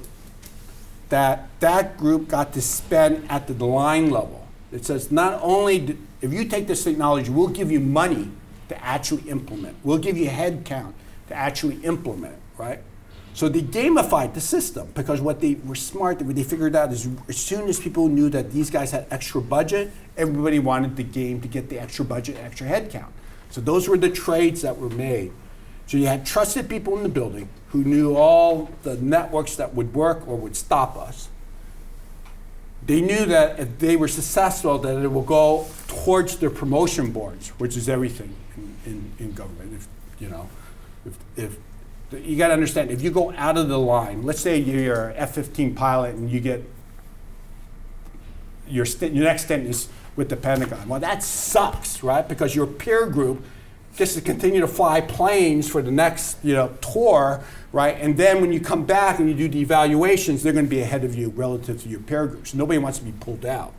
that group got to spend at the line level. It says not only, if you take this technology, we'll give you money to actually implement. We'll give you head count to actually implement it, right? So they gamified the system, because what they were smart, what they figured out is as soon as people knew that these guys had extra budget, everybody wanted the game to get the extra budget, extra head count. So those were the trades that were made. So you had trusted people in the building who knew all the networks that would work or would stop us. They knew that if they were successful, that it will go towards their promotion boards, which is everything in government. If you got to understand, if you go out of the line, let's say you're an F-15 pilot and you get your next stint is with the Pentagon. Well, that sucks, right? Because your peer group gets to continue to fly planes for the next tour, right? And then when you come back and you do the evaluations, they're going to be ahead of you relative to your peer groups. Nobody wants to be pulled out.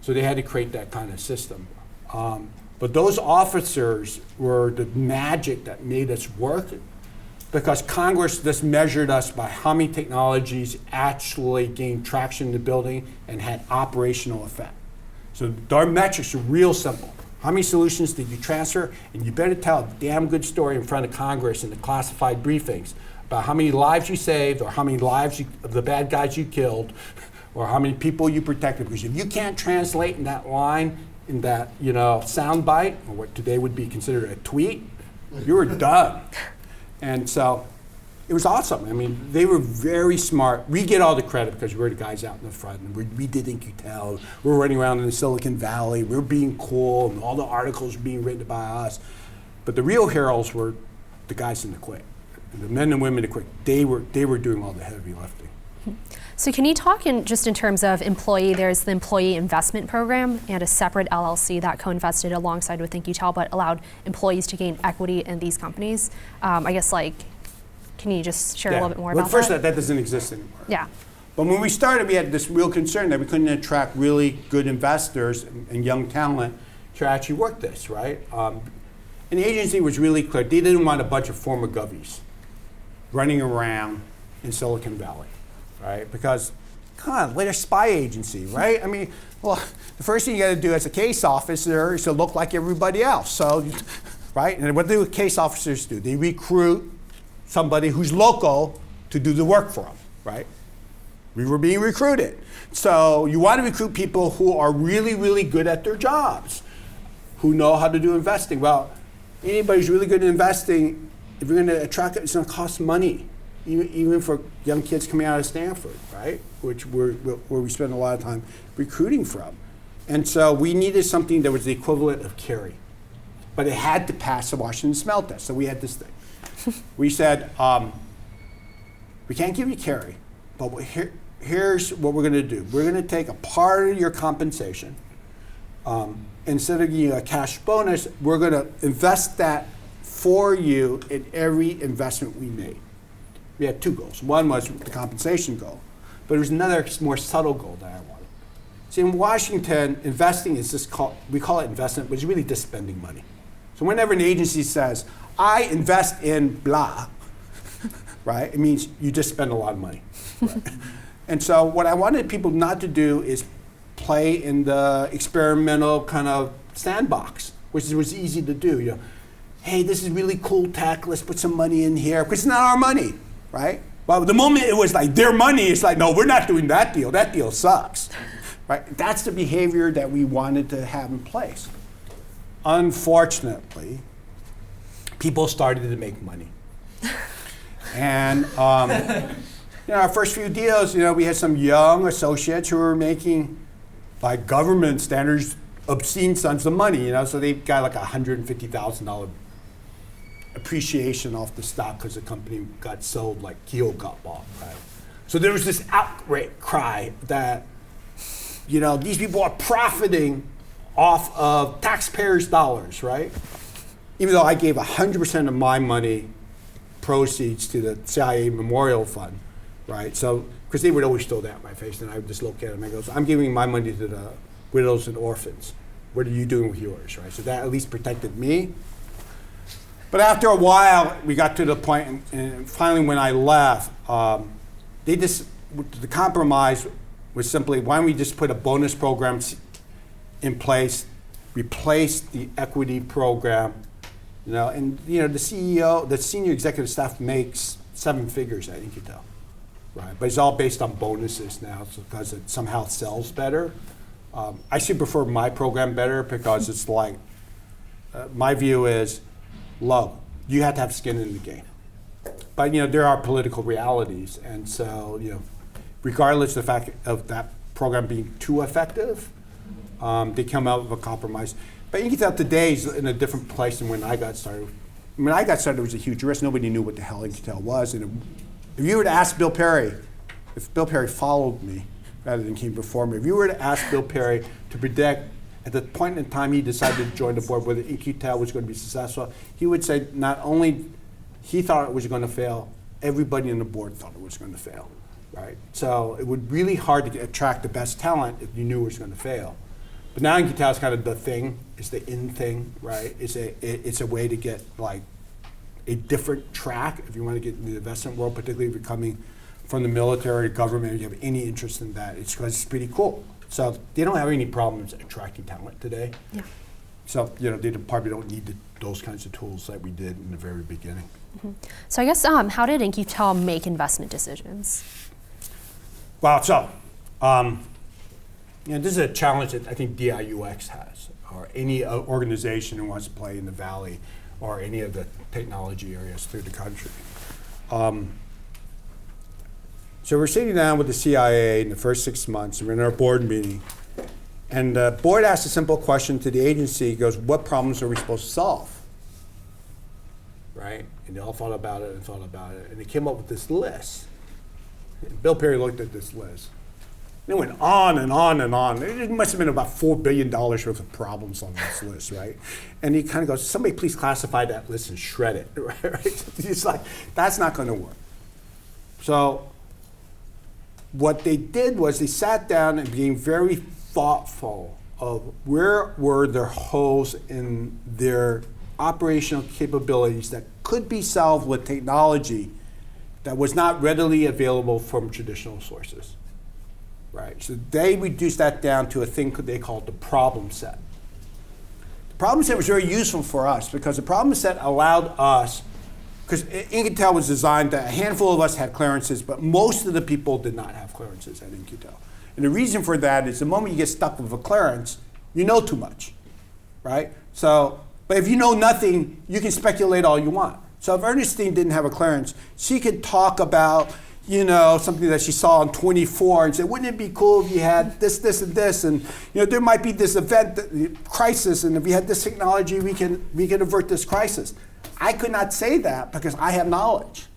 So they had to create that kind of system. But those officers were the magic that made us work, because Congress just measured us by how many technologies actually gained traction in the building and had operational effect. So our metrics are real simple. How many solutions did you transfer? And you better tell a damn good story in front of Congress in the classified briefings about how many lives you saved, or how many lives of the bad guys you killed, or how many people you protected. Because if you can't translate in that line, in that sound bite, or what today would be considered a tweet, you were done. And so it was awesome. I mean, they were very smart. We get all the credit because we're the guys out in the front, and we did InQTel. We're running around in the Silicon Valley. We're being cool, and all the articles were being written by us. But the real heroes were the guys in the quake. The men and women in the quake. They were doing all the heavy lifting. So can you talk in terms of employee, there's the employee investment program and a separate LLC that co-invested alongside with InQTel, but allowed employees to gain equity in these companies. I guess can you just share a little bit more about that? Well, first, that doesn't exist anymore. Yeah. But when we started, we had this real concern that we couldn't attract really good investors and young talent to actually work this, right? And the agency was really clear. They didn't want a bunch of former govies running around in Silicon Valley, right? Because, come on, we're a spy agency, right? I mean, well, the first thing you got to do as a case officer is to look like everybody else. So, right? And what do case officers do? They recruit somebody who's local to do the work for them, right? We were being recruited. So you want to recruit people who are really, really good at their jobs, who know how to do investing. Well, anybody who's really good at investing, if you're going to attract it, it's going to cost money, even for young kids coming out of Stanford, right? Where we spend a lot of time recruiting from. And so we needed something that was the equivalent of carry. But it had to pass the Washington smell test. So we had this thing. We said, we can't give you carry, but here's what we're going to do. We're going to take a part of your compensation. Instead of giving you a cash bonus, we're going to invest that for you in every investment we made. We had two goals. One was the compensation goal, but there was another more subtle goal that I wanted. See, in Washington, investing is just we call it investment, but it's really just spending money. So whenever an agency says, I invest in blah, right? It means you just spend a lot of money. Right? And so what I wanted people not to do is play in the experimental kind of sandbox, which was easy to do. You know, hey, this is really cool tech. Let's put some money in here because it's not our money, right? But the moment it was like their money, it's like, no, we're not doing that deal. That deal sucks, right? That's the behavior that we wanted to have in place. Unfortunately, people started to make money. And our first few deals, we had some young associates who were making, by government standards, obscene sums of money. So they got like $150,000 appreciation off the stock because the company got sold, like Keel got bought. Right? So there was this outcry that, these people are profiting off of taxpayers' dollars, right? Even though I gave 100% of my money proceeds to the CIA Memorial Fund, right? So, because they would always throw that in my face, and I would just look at them and I go, so I'm giving my money to the widows and orphans. What are you doing with yours, right? So that at least protected me. But after a while, we got to the point, and finally when I left, the compromise was simply, why don't we just put a bonus program in place, replace the equity program, and the CEO, the senior executive staff makes 7 figures at InQTel, right? But it's all based on bonuses now because it somehow sells better. I still prefer my program better because it's like, my view is, low, you have to have skin in the game. But there are political realities, and so regardless of the fact of that program being too effective, they come out with a compromise. But InQTel today is in a different place than when I got started. When I got started, it was a huge risk. Nobody knew what the hell InQTel was. And if you were to ask Bill Perry, if Bill Perry followed me rather than came before me, if you were to ask Bill Perry to predict at the point in time he decided to join the board whether InQTel was going to be successful, he would say not only he thought it was going to fail, everybody in the board thought it was going to fail, right? So it would be really hard to attract the best talent if you knew it was going to fail. But now InQTel is kind of the thing, it's the in thing, right? It's a way to get like a different track if you want to get in the investment world, particularly if you're coming from the military or government, if you have any interest in that, it's because it's pretty cool. So they don't have any problems attracting talent today. Yeah. So they probably don't need those kinds of tools that we did in the very beginning. Mm-hmm. So I guess how did InQTel make investment decisions? Well, so this is a challenge that I think DIUX has, or any organization who wants to play in the Valley or any of the technology areas through the country. So we're sitting down with the CIA in the first 6 months, and we're in our board meeting, and the board asked a simple question to the agency. It goes, what problems are we supposed to solve? Right? And they all thought about it, and they came up with this list. And Bill Perry looked at this list. It went on and on and on. It must have been about $4 billion worth of problems on this list, right? And he kind of goes, somebody please classify that list and shred it, right? It's like, that's not going to work. So what they did was they sat down and being very thoughtful of where were their holes in their operational capabilities that could be solved with technology that was not readily available from traditional sources. Right, so they reduced that down to a thing they called the problem set. The problem set was very useful for us because the problem set allowed us, because InQTel was designed that a handful of us had clearances, but most of the people did not have clearances at InQTel. And the reason for that is the moment you get stuck with a clearance, you know too much, right? So, but if you know nothing, you can speculate all you want. So if Ernestine didn't have a clearance, she could talk about something that she saw on 24 and say, wouldn't it be cool if you had this, this, and this, and there might be this event, crisis, and if we had this technology, we can avert this crisis. I could not say that because I have knowledge.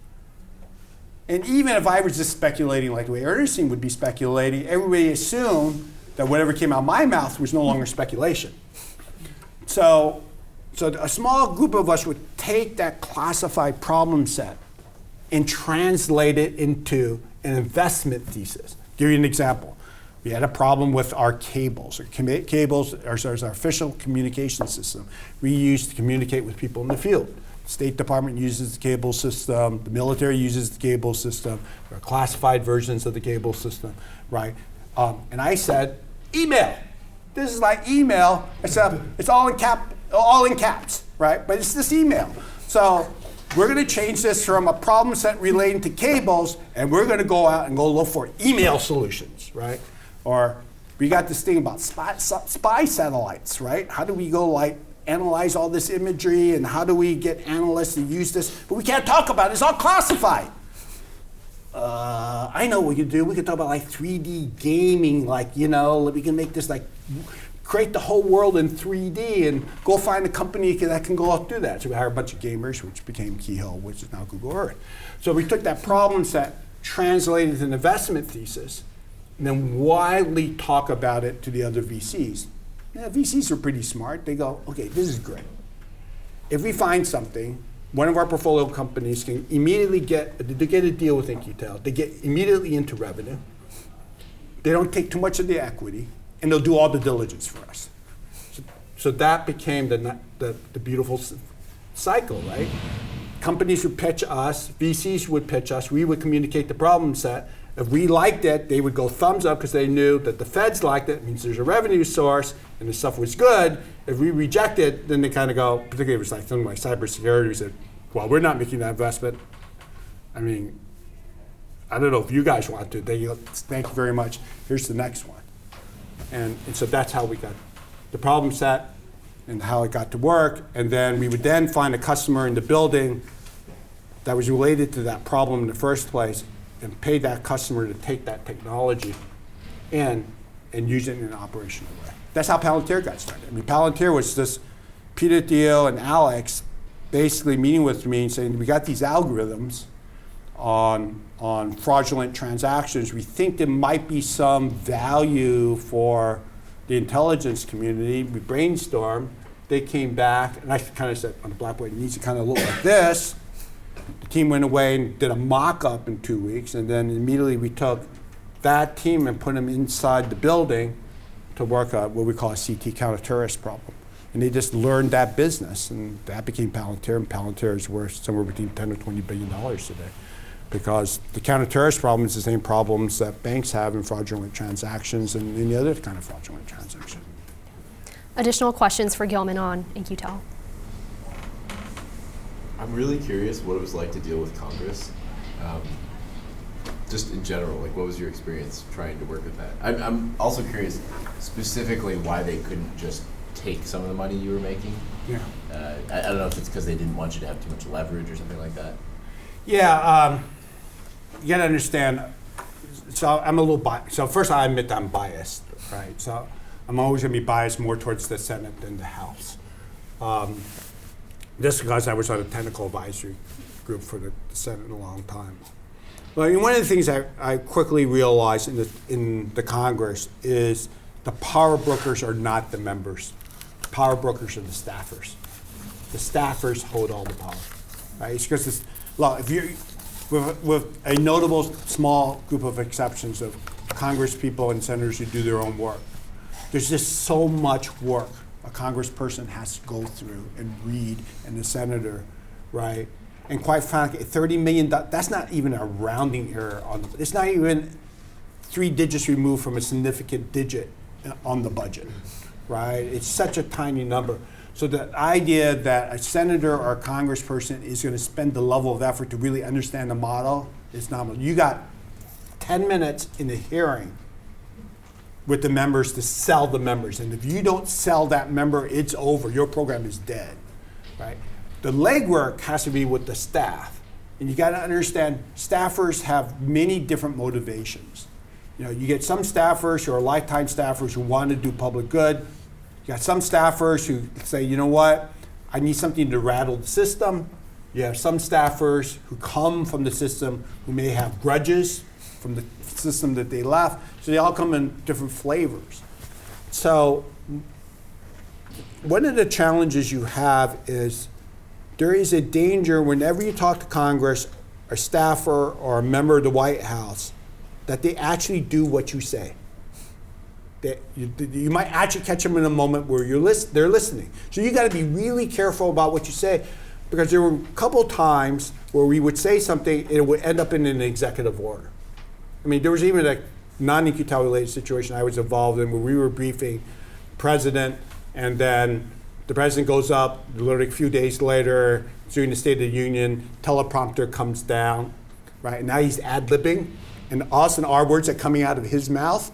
And even if I was just speculating like the way Ernestine would be speculating, everybody assumed that whatever came out of my mouth was no longer speculation. So a small group of us would take that classified problem set and translate it into an investment thesis. Give you an example. We had a problem with our cables. Cables are our official communication system we use to communicate with people in the field. The State Department uses the cable system. The military uses the cable system. There are classified versions of the cable system, right? And I said, email. this is like email, except it's all in caps, right? But it's this email. So we're going to change this from a problem set relating to cables, and we're going to go out and go look for email solutions, right? Or we got this thing about spy satellites, right? How do we go like analyze all this imagery, and how do we get analysts to use this? But we can't talk about it. It's all classified. I know what we could do. We could talk about like 3D gaming, like, you know, we can make this like, create the whole world in 3D and go find a company that can go out do that. So we hired a bunch of gamers, which became Keyhole, which is now Google Earth. So we took that problem set, translated it to an investment thesis, and then widely talk about it to the other VCs. Yeah, VCs are pretty smart. They go, okay, this is great. If we find something, one of our portfolio companies can immediately get a deal with InQTel. They get immediately into revenue. They don't take too much of the equity, and they'll do all the diligence for us. So that became the beautiful cycle, right? Companies would pitch us, VCs would pitch us, we would communicate the problem set. If we liked it, they would go thumbs up because they knew that the feds liked it, means there's a revenue source, and the stuff was good. If we reject it, then they kind of go, particularly if it's like something like cybersecurity, we said, well, we're not making that investment. I mean, I don't know if you guys want to. They go, thank you very much. Here's the next one. And so that's how we got the problem set and how it got to work. And then we would then find a customer in the building that was related to that problem in the first place and pay that customer to take that technology in and use it in an operational way. That's how Palantir got started. I mean, Palantir was this Peter Thiel and Alex basically meeting with me and saying, we got these algorithms on fraudulent transactions. We think there might be some value for the intelligence community. We brainstormed. They came back, and I kind of said on the blackboard, it needs to kind of look like this. The team went away and did a mock-up in 2 weeks, and then immediately we took that team and put them inside the building to work on what we call a CT counter-terrorist problem. And they just learned that business, and that became Palantir, and Palantir is worth somewhere between $10 or $20 billion today. Because the counter-terrorist problem is the same problems that banks have in fraudulent transactions and any other kind of fraudulent transaction. Additional questions for Gilman on InQTel? I'm really curious what it was like to deal with Congress. Just in general, like what was your experience trying to work with that? I'm also curious specifically why they couldn't just take some of the money you were making. Yeah. I don't know if it's because they didn't want you to have too much leverage or something like that. Yeah, you gotta understand, so I'm a little biased. So first I admit I'm biased, right? So I'm always gonna be biased more towards the Senate than the House. Just because I was on a technical advisory group for the Senate in a long time. But one of the things I quickly realized in the Congress is the power brokers are not the members. The power brokers are the staffers. The staffers hold all the power, right? It's because look, if you're with a notable small group of exceptions of Congress people and senators who do their own work, there's just so much work a congressperson has to go through and read, and the senator, right? And quite frankly, $30 million, that's not even a rounding error it's not even 3 digits removed from a significant digit on the budget, right? It's such a tiny number. So the idea that a senator or a congressperson is going to spend the level of effort to really understand the model is nominal. You got 10 minutes in the hearing with the members to sell the members. And if you don't sell that member, it's over. Your program is dead, right? The legwork has to be with the staff. And you got to understand, staffers have many different motivations. You know, you get some staffers who are lifetime staffers who want to do public good. You got some staffers who say, you know what, I need something to rattle the system. You have some staffers who come from the system who may have grudges from the system that they left. So they all come in different flavors. So one of the challenges you have is there is a danger whenever you talk to Congress, a staffer or a member of the White House, that they actually do what you say. That you might actually catch them in a moment where they're listening. So you got to be really careful about what you say, because there were a couple times where we would say something and it would end up in an executive order. I mean, there was even a non-InQTel related situation I was involved in where we were briefing president, and then the president goes up, literally a few days later, during the State of the Union, teleprompter comes down, right? And now he's ad-libbing, and all of a sudden our words are coming out of his mouth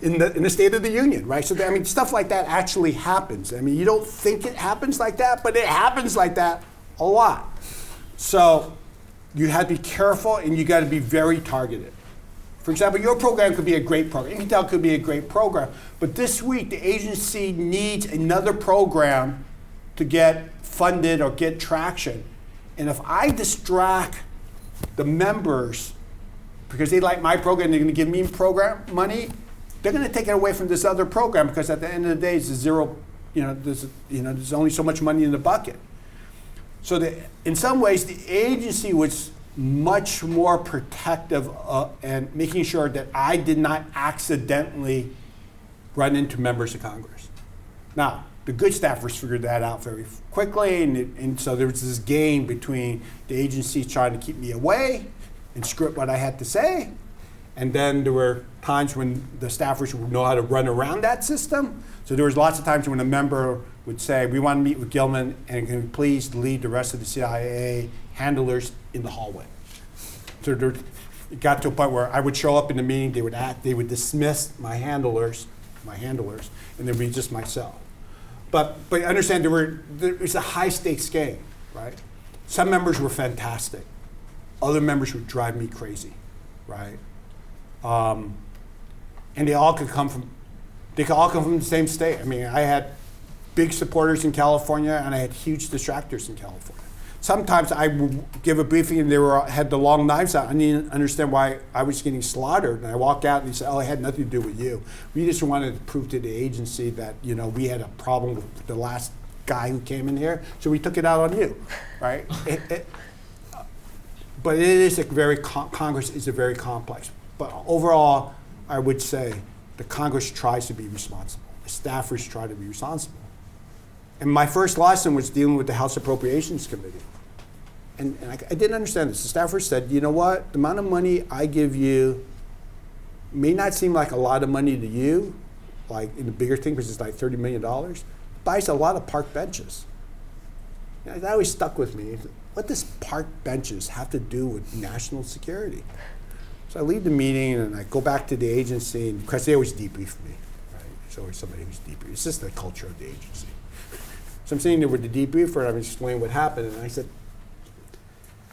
in the State of the Union, right? So, I mean, stuff like that actually happens. I mean, you don't think it happens like that, but it happens like that a lot. So you have to be careful, and you got to be very targeted. For example, your program could be a great program. InQTel could be a great program. But this week, the agency needs another program to get funded or get traction. And if I distract the members because they like my program, they're going to give me program money, they're going to take it away from this other program because at the end of the day, it's a zero, there's only so much money in the bucket. So in some ways, the agency was much more protective and making sure that I did not accidentally run into members of Congress. Now, the good staffers figured that out very quickly, and so there was this game between the agency trying to keep me away and script what I had to say, and then there were times when the staffers would know how to run around that system. So there was lots of times when a member would say, we want to meet with Gilman, and can you please lead the rest of the CIA handlers in the hallway. So it got to a point where I would show up in the meeting, they would dismiss my handlers, and there'd be just myself. But understand there was a high stakes game, right? Some members were fantastic. Other members would drive me crazy, right? And they all could come from the same state. I mean, I had big supporters in California, and I had huge detractors in California. Sometimes I would give a briefing and they had the long knives out. I didn't understand why I was getting slaughtered. And I walk out and they say, oh, it had nothing to do with you. We just wanted to prove to the agency that, we had a problem with the last guy who came in here, so we took it out on you, right? But it is Congress is a very complex. But overall, I would say the Congress tries to be responsible. The staffers try to be responsible. And my first lesson was dealing with the House Appropriations Committee. And I didn't understand this. The staffers said, you know what? The amount of money I give you may not seem like a lot of money to you, like in the bigger thing, because it's like $30 million, buys a lot of park benches. And that always stuck with me. What does park benches have to do with national security? So I leave the meeting and I go back to the agency, and because they always debrief me, right? There's always somebody who's debriefed. It's just the culture of the agency. So I'm sitting there with the debriefer, and I'm explaining what happened, and I said,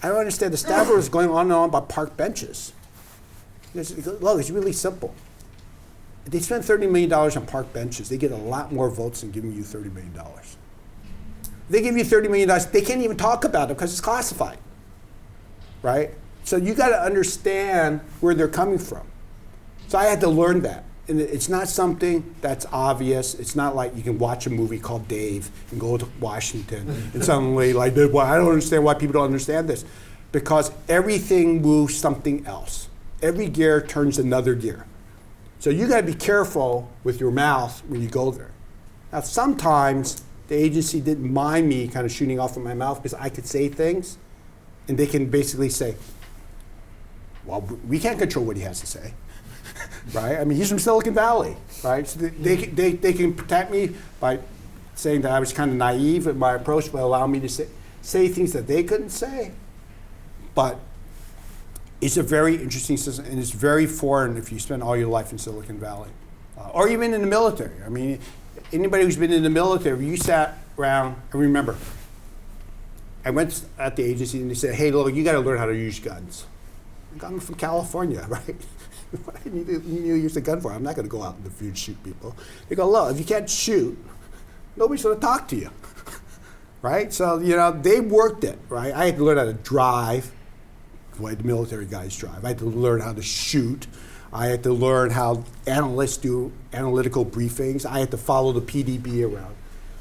I don't understand. The staffer was going on and on about park benches. He goes, look, it's really simple. If they spend $30 million on park benches, they get a lot more votes than giving you $30 million. If they give you $30 million, they can't even talk about it because it's classified, right? So you got to understand where they're coming from. So I had to learn that. And it's not something that's obvious. It's not like you can watch a movie called Dave and go to Washington and suddenly like, well, I don't understand why people don't understand this. Because everything moves something else. Every gear turns another gear. So you got to be careful with your mouth when you go there. Now sometimes the agency didn't mind me kind of shooting off of my mouth because I could say things, and they can basically say, well, we can't control what he has to say. Right? I mean, he's from Silicon Valley, right? So they can protect me by saying that I was kind of naive in my approach, but allow me to say things that they couldn't say. But it's a very interesting system, and it's very foreign if you spend all your life in Silicon Valley, or even in the military. I mean, anybody who's been in the military, you sat around, I remember, I went at the agency and they said, hey, look, you got to learn how to use guns. I'm from California, right? What do you need to use a gun for? I'm not going to go out in the field and shoot people. They go, look, if you can't shoot, nobody's going to talk to you, right? So, they worked it, right? I had to learn how to drive the way the military guys drive. I had to learn how to shoot. I had to learn how analysts do analytical briefings. I had to follow the PDB around.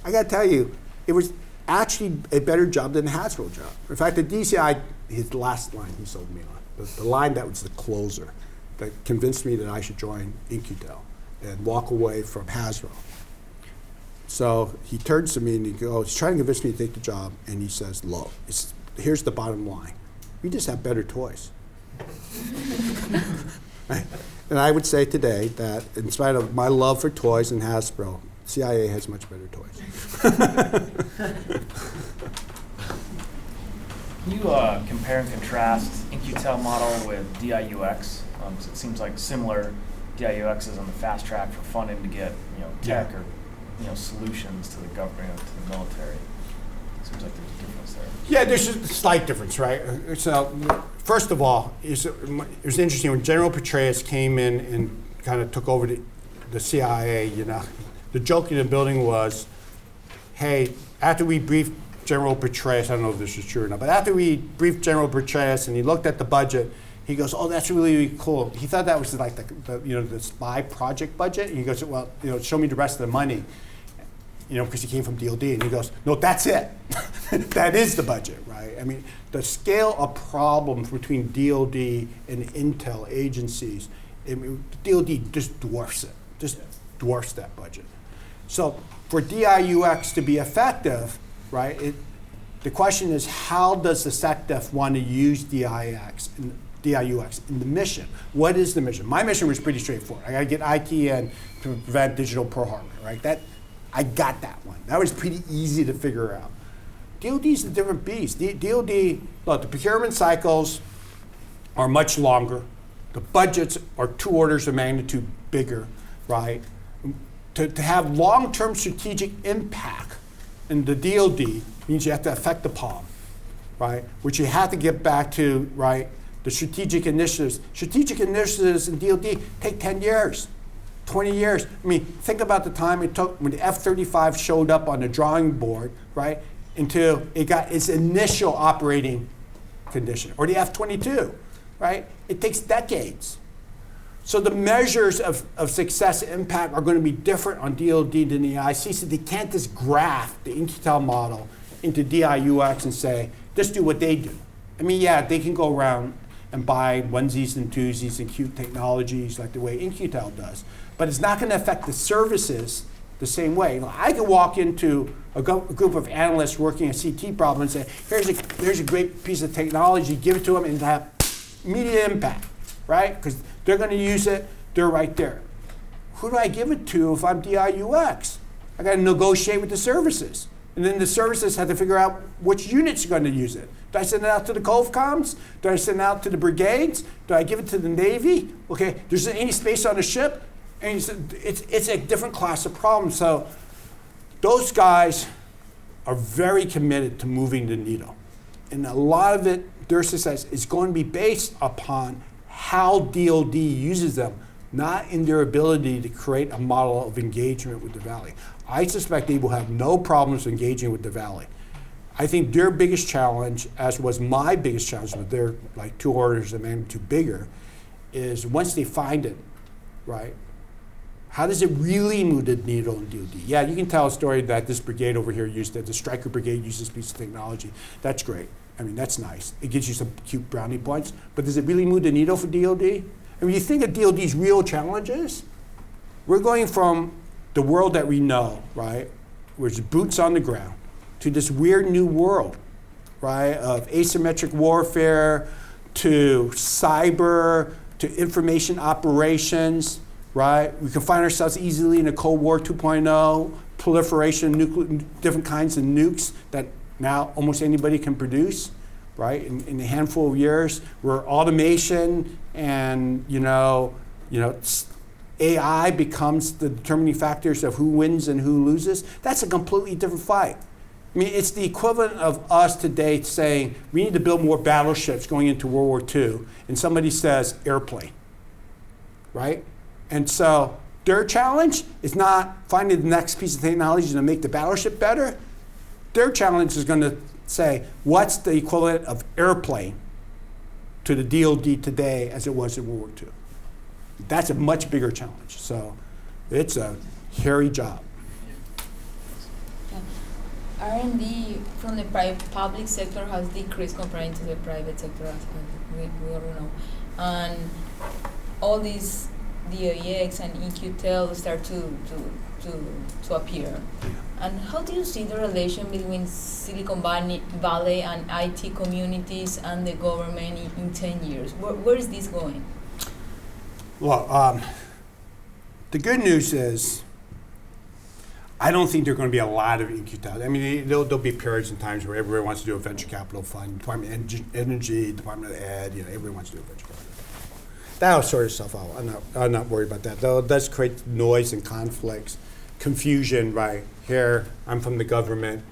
I got to tell you, it was actually a better job than the Hasbro job. In fact, the DCI, his last line he sold me on, the line that was the closer, that convinced me that I should join InQTel and walk away from Hasbro. So he turns to me and he's trying to convince me to take the job, and he says, look, here's the bottom line. We just have better toys. Right? And I would say today that in spite of my love for toys and Hasbro, CIA has much better toys. Can you compare and contrast InQTel model with DIUX? 'Cause it seems like similar. DIUX is on the fast track for funding to get tech or solutions to the government, to the military. Seems like there's a difference there. Yeah, there's a slight difference, right? So, first of all, it was interesting when General Petraeus came in and kind of took over the CIA. The joke in the building was, hey, after we briefed General Petraeus, I don't know if this is true or not, but after we briefed General Petraeus and he looked at the budget, he goes, oh, that's really, really cool. He thought that was like the spy project budget. And he goes, well, show me the rest of the money. Because he came from DOD, and he goes, no, that's it. That is the budget, right? I mean, the scale of problems between DOD and Intel agencies, DOD just dwarfs it, just dwarfs that budget. So for DIUX to be effective, right, the question is, how does the SecDef want to use DIUX in the mission? What is the mission? My mission was pretty straightforward. I got to get IT in to prevent digital Pearl Harbor, right? I got that one. That was pretty easy to figure out. DOD is a different beast. DOD, look, the procurement cycles are much longer. The budgets are 2 orders of magnitude bigger, right? To have long-term strategic impact in the DOD means you have to affect the POM, right? Which you have to get back to, right, the strategic initiatives. Strategic initiatives in DOD take 10 years. 20 years. I mean, think about the time it took when the F-35 showed up on the drawing board, right, until it got its initial operating condition, or the F-22, right? It takes decades. So the measures of success and impact are going to be different on DOD than the IC, so they can't just graft the InQTel model into DIUX and say, just do what they do. I mean, yeah, they can go around and buy onesies and twosies and cute technologies like the way InQTel does. But it's not going to affect the services the same way. I can walk into a group of analysts working a CT problem and say, here's a great piece of technology, give it to them and have immediate impact, right? Because they're going to use it, they're right there. Who do I give it to if I'm DIUX? I got to negotiate with the services. And then the services have to figure out which units are going to use it. Do I send it out to the COVCOMs? Do I send it out to the brigades? Do I give it to the Navy? Okay, there's any space on the ship? And it's a different class of problem. So those guys are very committed to moving the needle. And a lot of it, their success is going to be based upon how DOD uses them, not in their ability to create a model of engagement with the Valley. I suspect they will have no problems engaging with the Valley. I think their biggest challenge, as was my biggest challenge, but they're like 2 orders of magnitude bigger, is once they find it, right, how does it really move the needle in DOD? Yeah, you can tell a story that this brigade over here used it, the Stryker Brigade used this piece of technology. That's great. I mean, that's nice. It gives you some cute brownie points, but does it really move the needle for DOD? And when you think of DOD's real challenges, we're going from the world that we know, right, which is boots on the ground, to this weird new world, right, of asymmetric warfare, to cyber, to information operations, right? We can find ourselves easily in a Cold War 2.0, proliferation of different kinds of nukes that now almost anybody can produce, right? In a handful of years, where automation and AI becomes the determining factors of who wins and who loses. That's a completely different fight. I mean, it's the equivalent of us today saying we need to build more battleships going into World War II, and somebody says airplane, right? And so their challenge is not finding the next piece of technology to make the battleship better. Their challenge is going to say, what's the equivalent of airplane to the DOD today as it was in World War II? That's a much bigger challenge. So it's a hairy job. R&D from the public sector has decreased compared to the private sector, as we all know. And all these DIUX and InQTel start to appear. And how do you see the relation between Silicon Valley and IT communities and the government in 10 years? Where is this going? Well, the good news is I don't think there are going to be a lot of InQTel. I mean, there'll be periods and times where everyone wants to do a venture capital fund, Department of Energy, Department of Ed, everyone wants to do a venture capital fund. That'll sort itself out. I'm not worried about that. Though it does create noise and conflicts, confusion, right? Here, I'm from the government,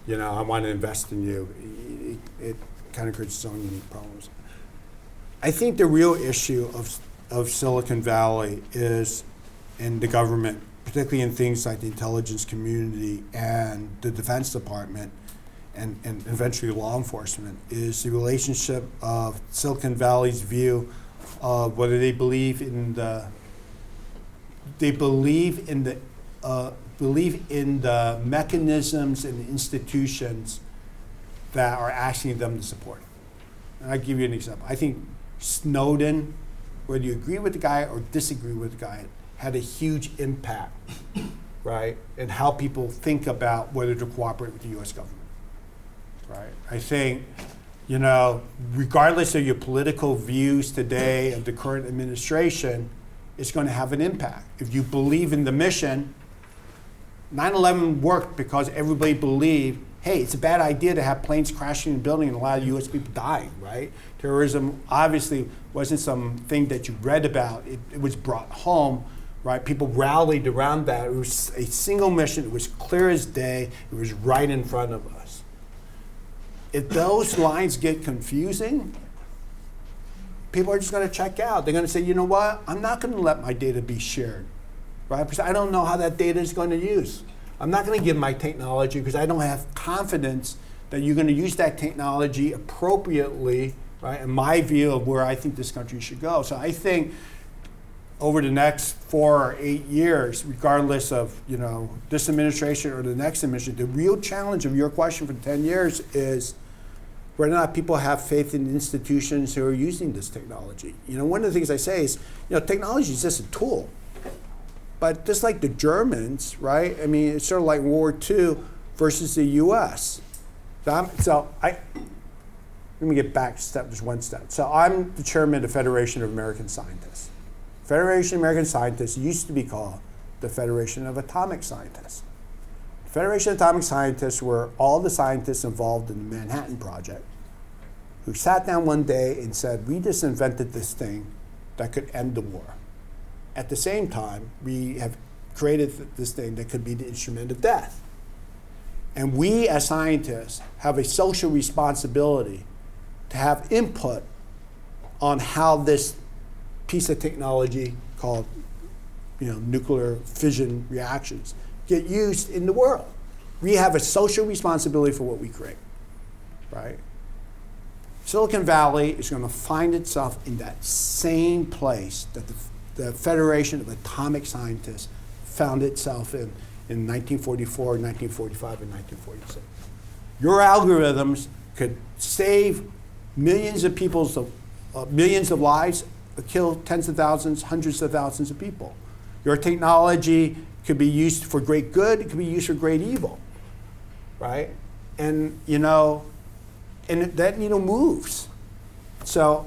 I want to invest in you. It kind of creates its own unique problems. I think the real issue of Silicon Valley is in the government, particularly in things like the intelligence community and the Defense Department and eventually law enforcement, is the relationship of Silicon Valley's view of whether they believe in the mechanisms and the institutions that are asking them to support. And I'll give you an example. I think Snowden, whether you agree with the guy or disagree with the guy, had a huge impact, right, in how people think about whether to cooperate with the U.S. government, right? I think, regardless of your political views today of the current administration, it's going to have an impact. If you believe in the mission, 9/11 worked because everybody believed, hey, it's a bad idea to have planes crashing in a building and a lot of U.S. people dying, right? Terrorism obviously wasn't something that you read about. It was brought home, right? People rallied around that. It was a single mission. It was clear as day. It was right in front of us. If those lines get confusing, people are just going to check out. They're going to say, you know what? I'm not going to let my data be shared, right? Because I don't know how that data is going to use. I'm not going to give my technology because I don't have confidence that you're going to use that technology appropriately, right? In my view of where I think this country should go. So I think over the next 4 or 8 years, regardless of this administration or the next administration, the real challenge of your question for 10 years is whether or not people have faith in institutions who are using this technology. One of the things I say is, technology is just a tool. But just like the Germans, right? I mean, it's sort of like World War II versus the U.S. Let me get back just one step. So I'm the chairman of the Federation of American Scientists. Federation of American Scientists used to be called the Federation of Atomic Scientists. The Federation of Atomic Scientists were all the scientists involved in the Manhattan Project who sat down one day and said, we just invented this thing that could end the war. At the same time, we have created this thing that could be the instrument of death. And we as scientists have a social responsibility to have input on how this piece of technology called nuclear fission reactions get used in the world. We have a social responsibility for what we create, right? Silicon Valley is going to find itself in that same place that the Federation of Atomic Scientists found itself in 1944, 1945, and 1946. Your algorithms could save millions of lives, kill tens of thousands, hundreds of thousands of people. Your technology could be used for great good, it could be used for great evil, right? And that needle moves. So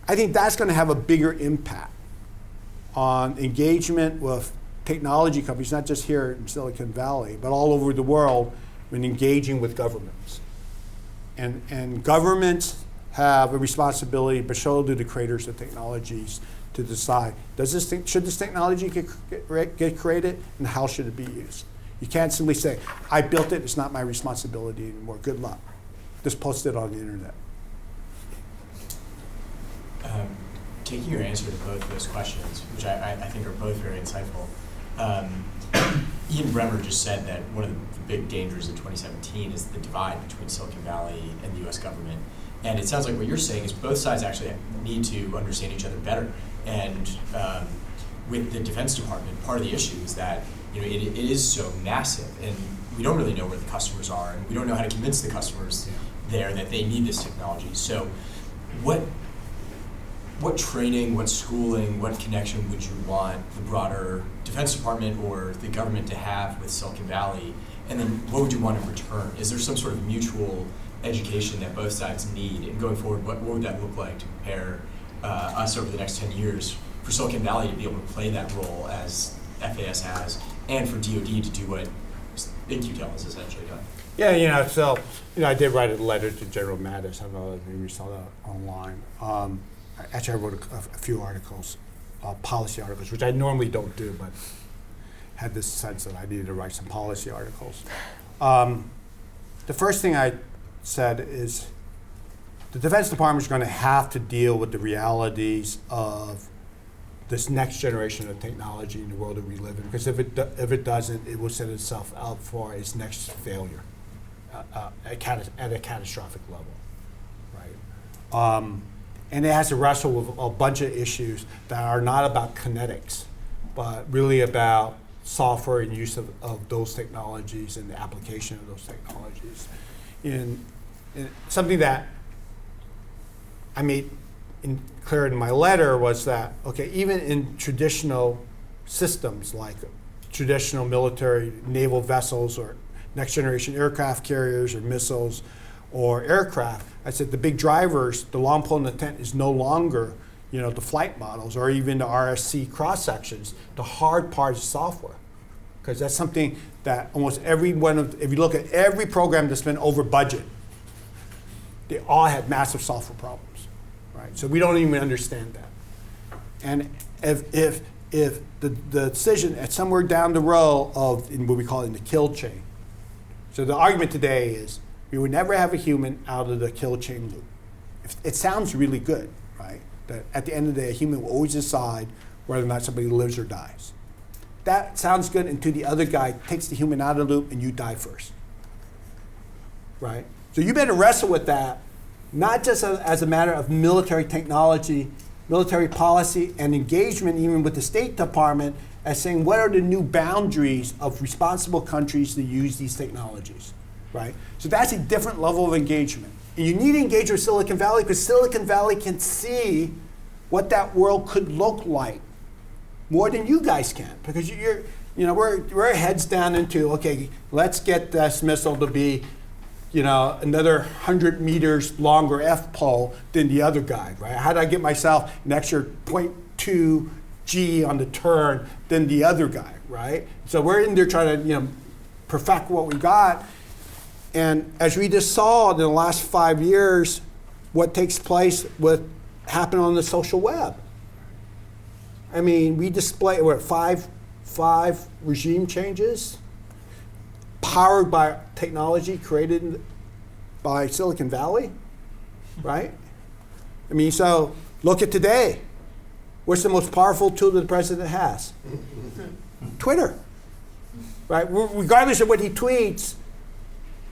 I think that's going to have a bigger impact on engagement with technology companies, not just here in Silicon Valley, but all over the world when engaging with governments. And governments have a responsibility, but so do the creators of technologies, to decide, should this technology get created, and how should it be used? You can't simply say, I built it, it's not my responsibility anymore, good luck. Just post it on the internet. Taking your answer to both of those questions, which I think are both very insightful, Ian Bremmer just said that one of the big dangers in 2017 is the divide between Silicon Valley and the US government. And it sounds like what you're saying is both sides actually need to understand each other better. And with the Defense Department, part of the issue is that it is so massive, and we don't really know where the customers are, and we don't know how to convince the customers there that they need this technology. So what training, what schooling, what connection would you want the broader Defense Department or the government to have with Silicon Valley? And then what would you want in return? Is there some sort of mutual education that both sides need? And going forward, what would that look like to prepare us over the next 10 years for Silicon Valley to be able to play that role as FAS has, and for DoD to do what InQTel is essentially done. Yeah, so I did write a letter to General Mattis. I don't know if you saw that online. Actually, I wrote a few articles, policy articles, which I normally don't do, but had this sense that I needed to write some policy articles. The first thing I said is the Defense Department is going to have to deal with the realities of this next generation of technology in the world that we live in, because if it doesn't, it will set itself up for its next failure at a catastrophic level, right? And it has to wrestle with a bunch of issues that are not about kinetics, but really about software and use of those technologies and the application of those technologies. In something that I made clear in my letter was that, okay, even in traditional systems like traditional military naval vessels or next generation aircraft carriers or missiles or aircraft, I said the big drivers, the long pole in the tent is no longer, the flight models or even the RSC cross sections. The hard part is software, because that's something that almost if you look at every program that's been over budget, they all had massive software problems, right? So we don't even understand that. And if the decision at somewhere down the row of in what we call in the kill chain. So the argument today is we would never have a human out of the kill chain loop. It sounds really good, right? That at the end of the day, a human will always decide whether or not somebody lives or dies. That sounds good until the other guy takes the human out of the loop and you die first, right? So you better wrestle with that, not just as a matter of military technology, military policy, and engagement even with the State Department as saying what are the new boundaries of responsible countries to use these technologies, right? So that's a different level of engagement. And you need to engage with Silicon Valley because Silicon Valley can see what that world could look like more than you guys can, because we're heads down into, okay, let's get this missile to be another 100 meters longer F-pole than the other guy, right? How do I get myself an extra 0.2 G on the turn than the other guy, right? So we're in there trying to, perfect what we got. And as we just saw in the last 5 years, what takes place with happen on the social web. I mean, we display, five regime changes powered by technology created by Silicon Valley, right? I mean, so look at today. What's the most powerful tool that the president has? Twitter, right? Regardless of what he tweets,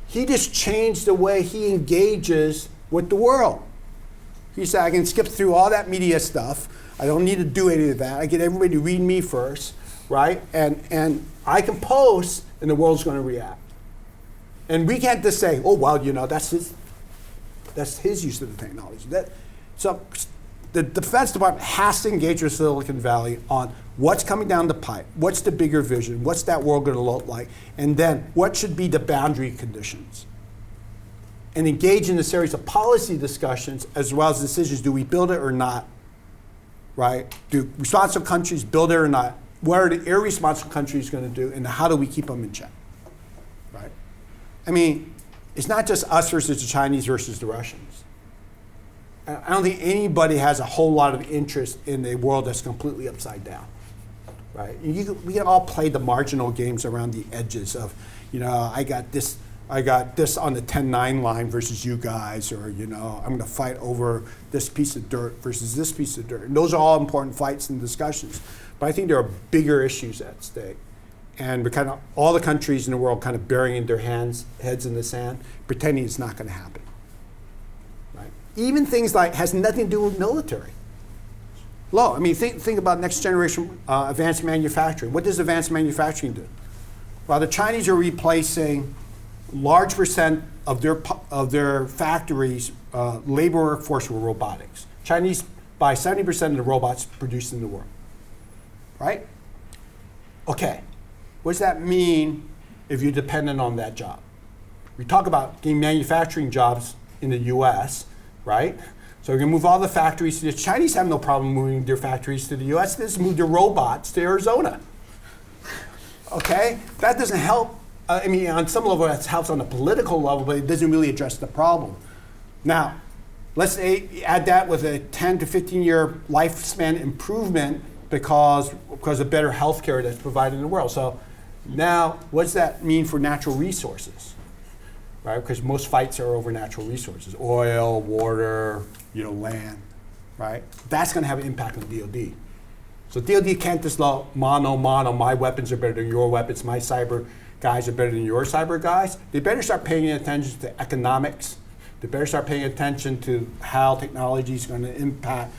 he just changed the way he engages with the world. He said, I can skip through all that media stuff. I don't need to do any of that. I get everybody to read me first, right? And I can post, and the world's going to react. And we can't just say, oh, well, that's his use of the technology. So the Defense Department has to engage with Silicon Valley on what's coming down the pipe, what's the bigger vision, what's that world going to look like, and then what should be the boundary conditions. And engage in a series of policy discussions as well as decisions. Do we build it or not? Right? Do responsible countries build it or not? What are the irresponsible countries going to do, and how do we keep them in check? Right? I mean, it's not just us versus the Chinese versus the Russians. I don't think anybody has a whole lot of interest in a world that's completely upside down. Right? We can all play the marginal games around the edges of, I got this on the 10-9 line versus you guys, or I'm going to fight over this piece of dirt versus this piece of dirt. And those are all important fights and discussions. But I think there are bigger issues at stake. And we're kind of, all the countries in the world kind of burying their heads in the sand, pretending it's not going to happen. Right? Even things like, has nothing to do with military. I mean, think about next generation advanced manufacturing. What does advanced manufacturing do? Well, the Chinese are replacing large percent of their factories labor workforce with robotics. Chinese buy 70% of the robots produced in the world, right? Okay, what does that mean if you're dependent on that job? We talk about getting manufacturing jobs in the US, right? So we're gonna move all the factories to the Chinese have no problem moving their factories to the US, they just move their robots to Arizona. Okay, that doesn't help I mean, on some level, that helps on a political level, but it doesn't really address the problem. Now, let's add that with a 10 to 15-year lifespan improvement because of better health care that's provided in the world. So now, what does that mean for natural resources? Right, because most fights are over natural resources, oil, water, land, right? That's going to have an impact on DoD. So DoD can't just go mano, my weapons are better than your weapons, my cyber guys are better than your cyber guys. They better start paying attention to economics. They better start paying attention to how technology is going to impact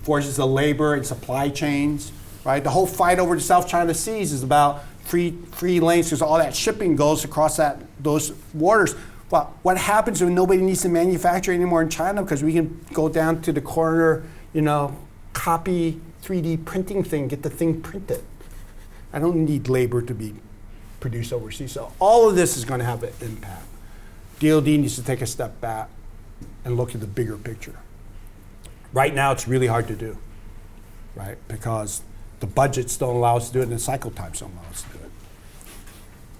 forces of labor and supply chains, right? The whole fight over the South China Seas is about free lanes because all that shipping goes across those waters. Well, what happens when nobody needs to manufacture anymore in China because we can go down to the corner, copy 3D printing thing, get the thing printed. I don't need labor to be produced overseas. So all of this is going to have an impact. DoD needs to take a step back and look at the bigger picture. Right now, it's really hard to do, right? Because the budgets don't allow us to do it and the cycle times don't allow us to do it.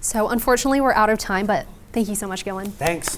So unfortunately, we're out of time, but thank you so much, Gilman. Thanks.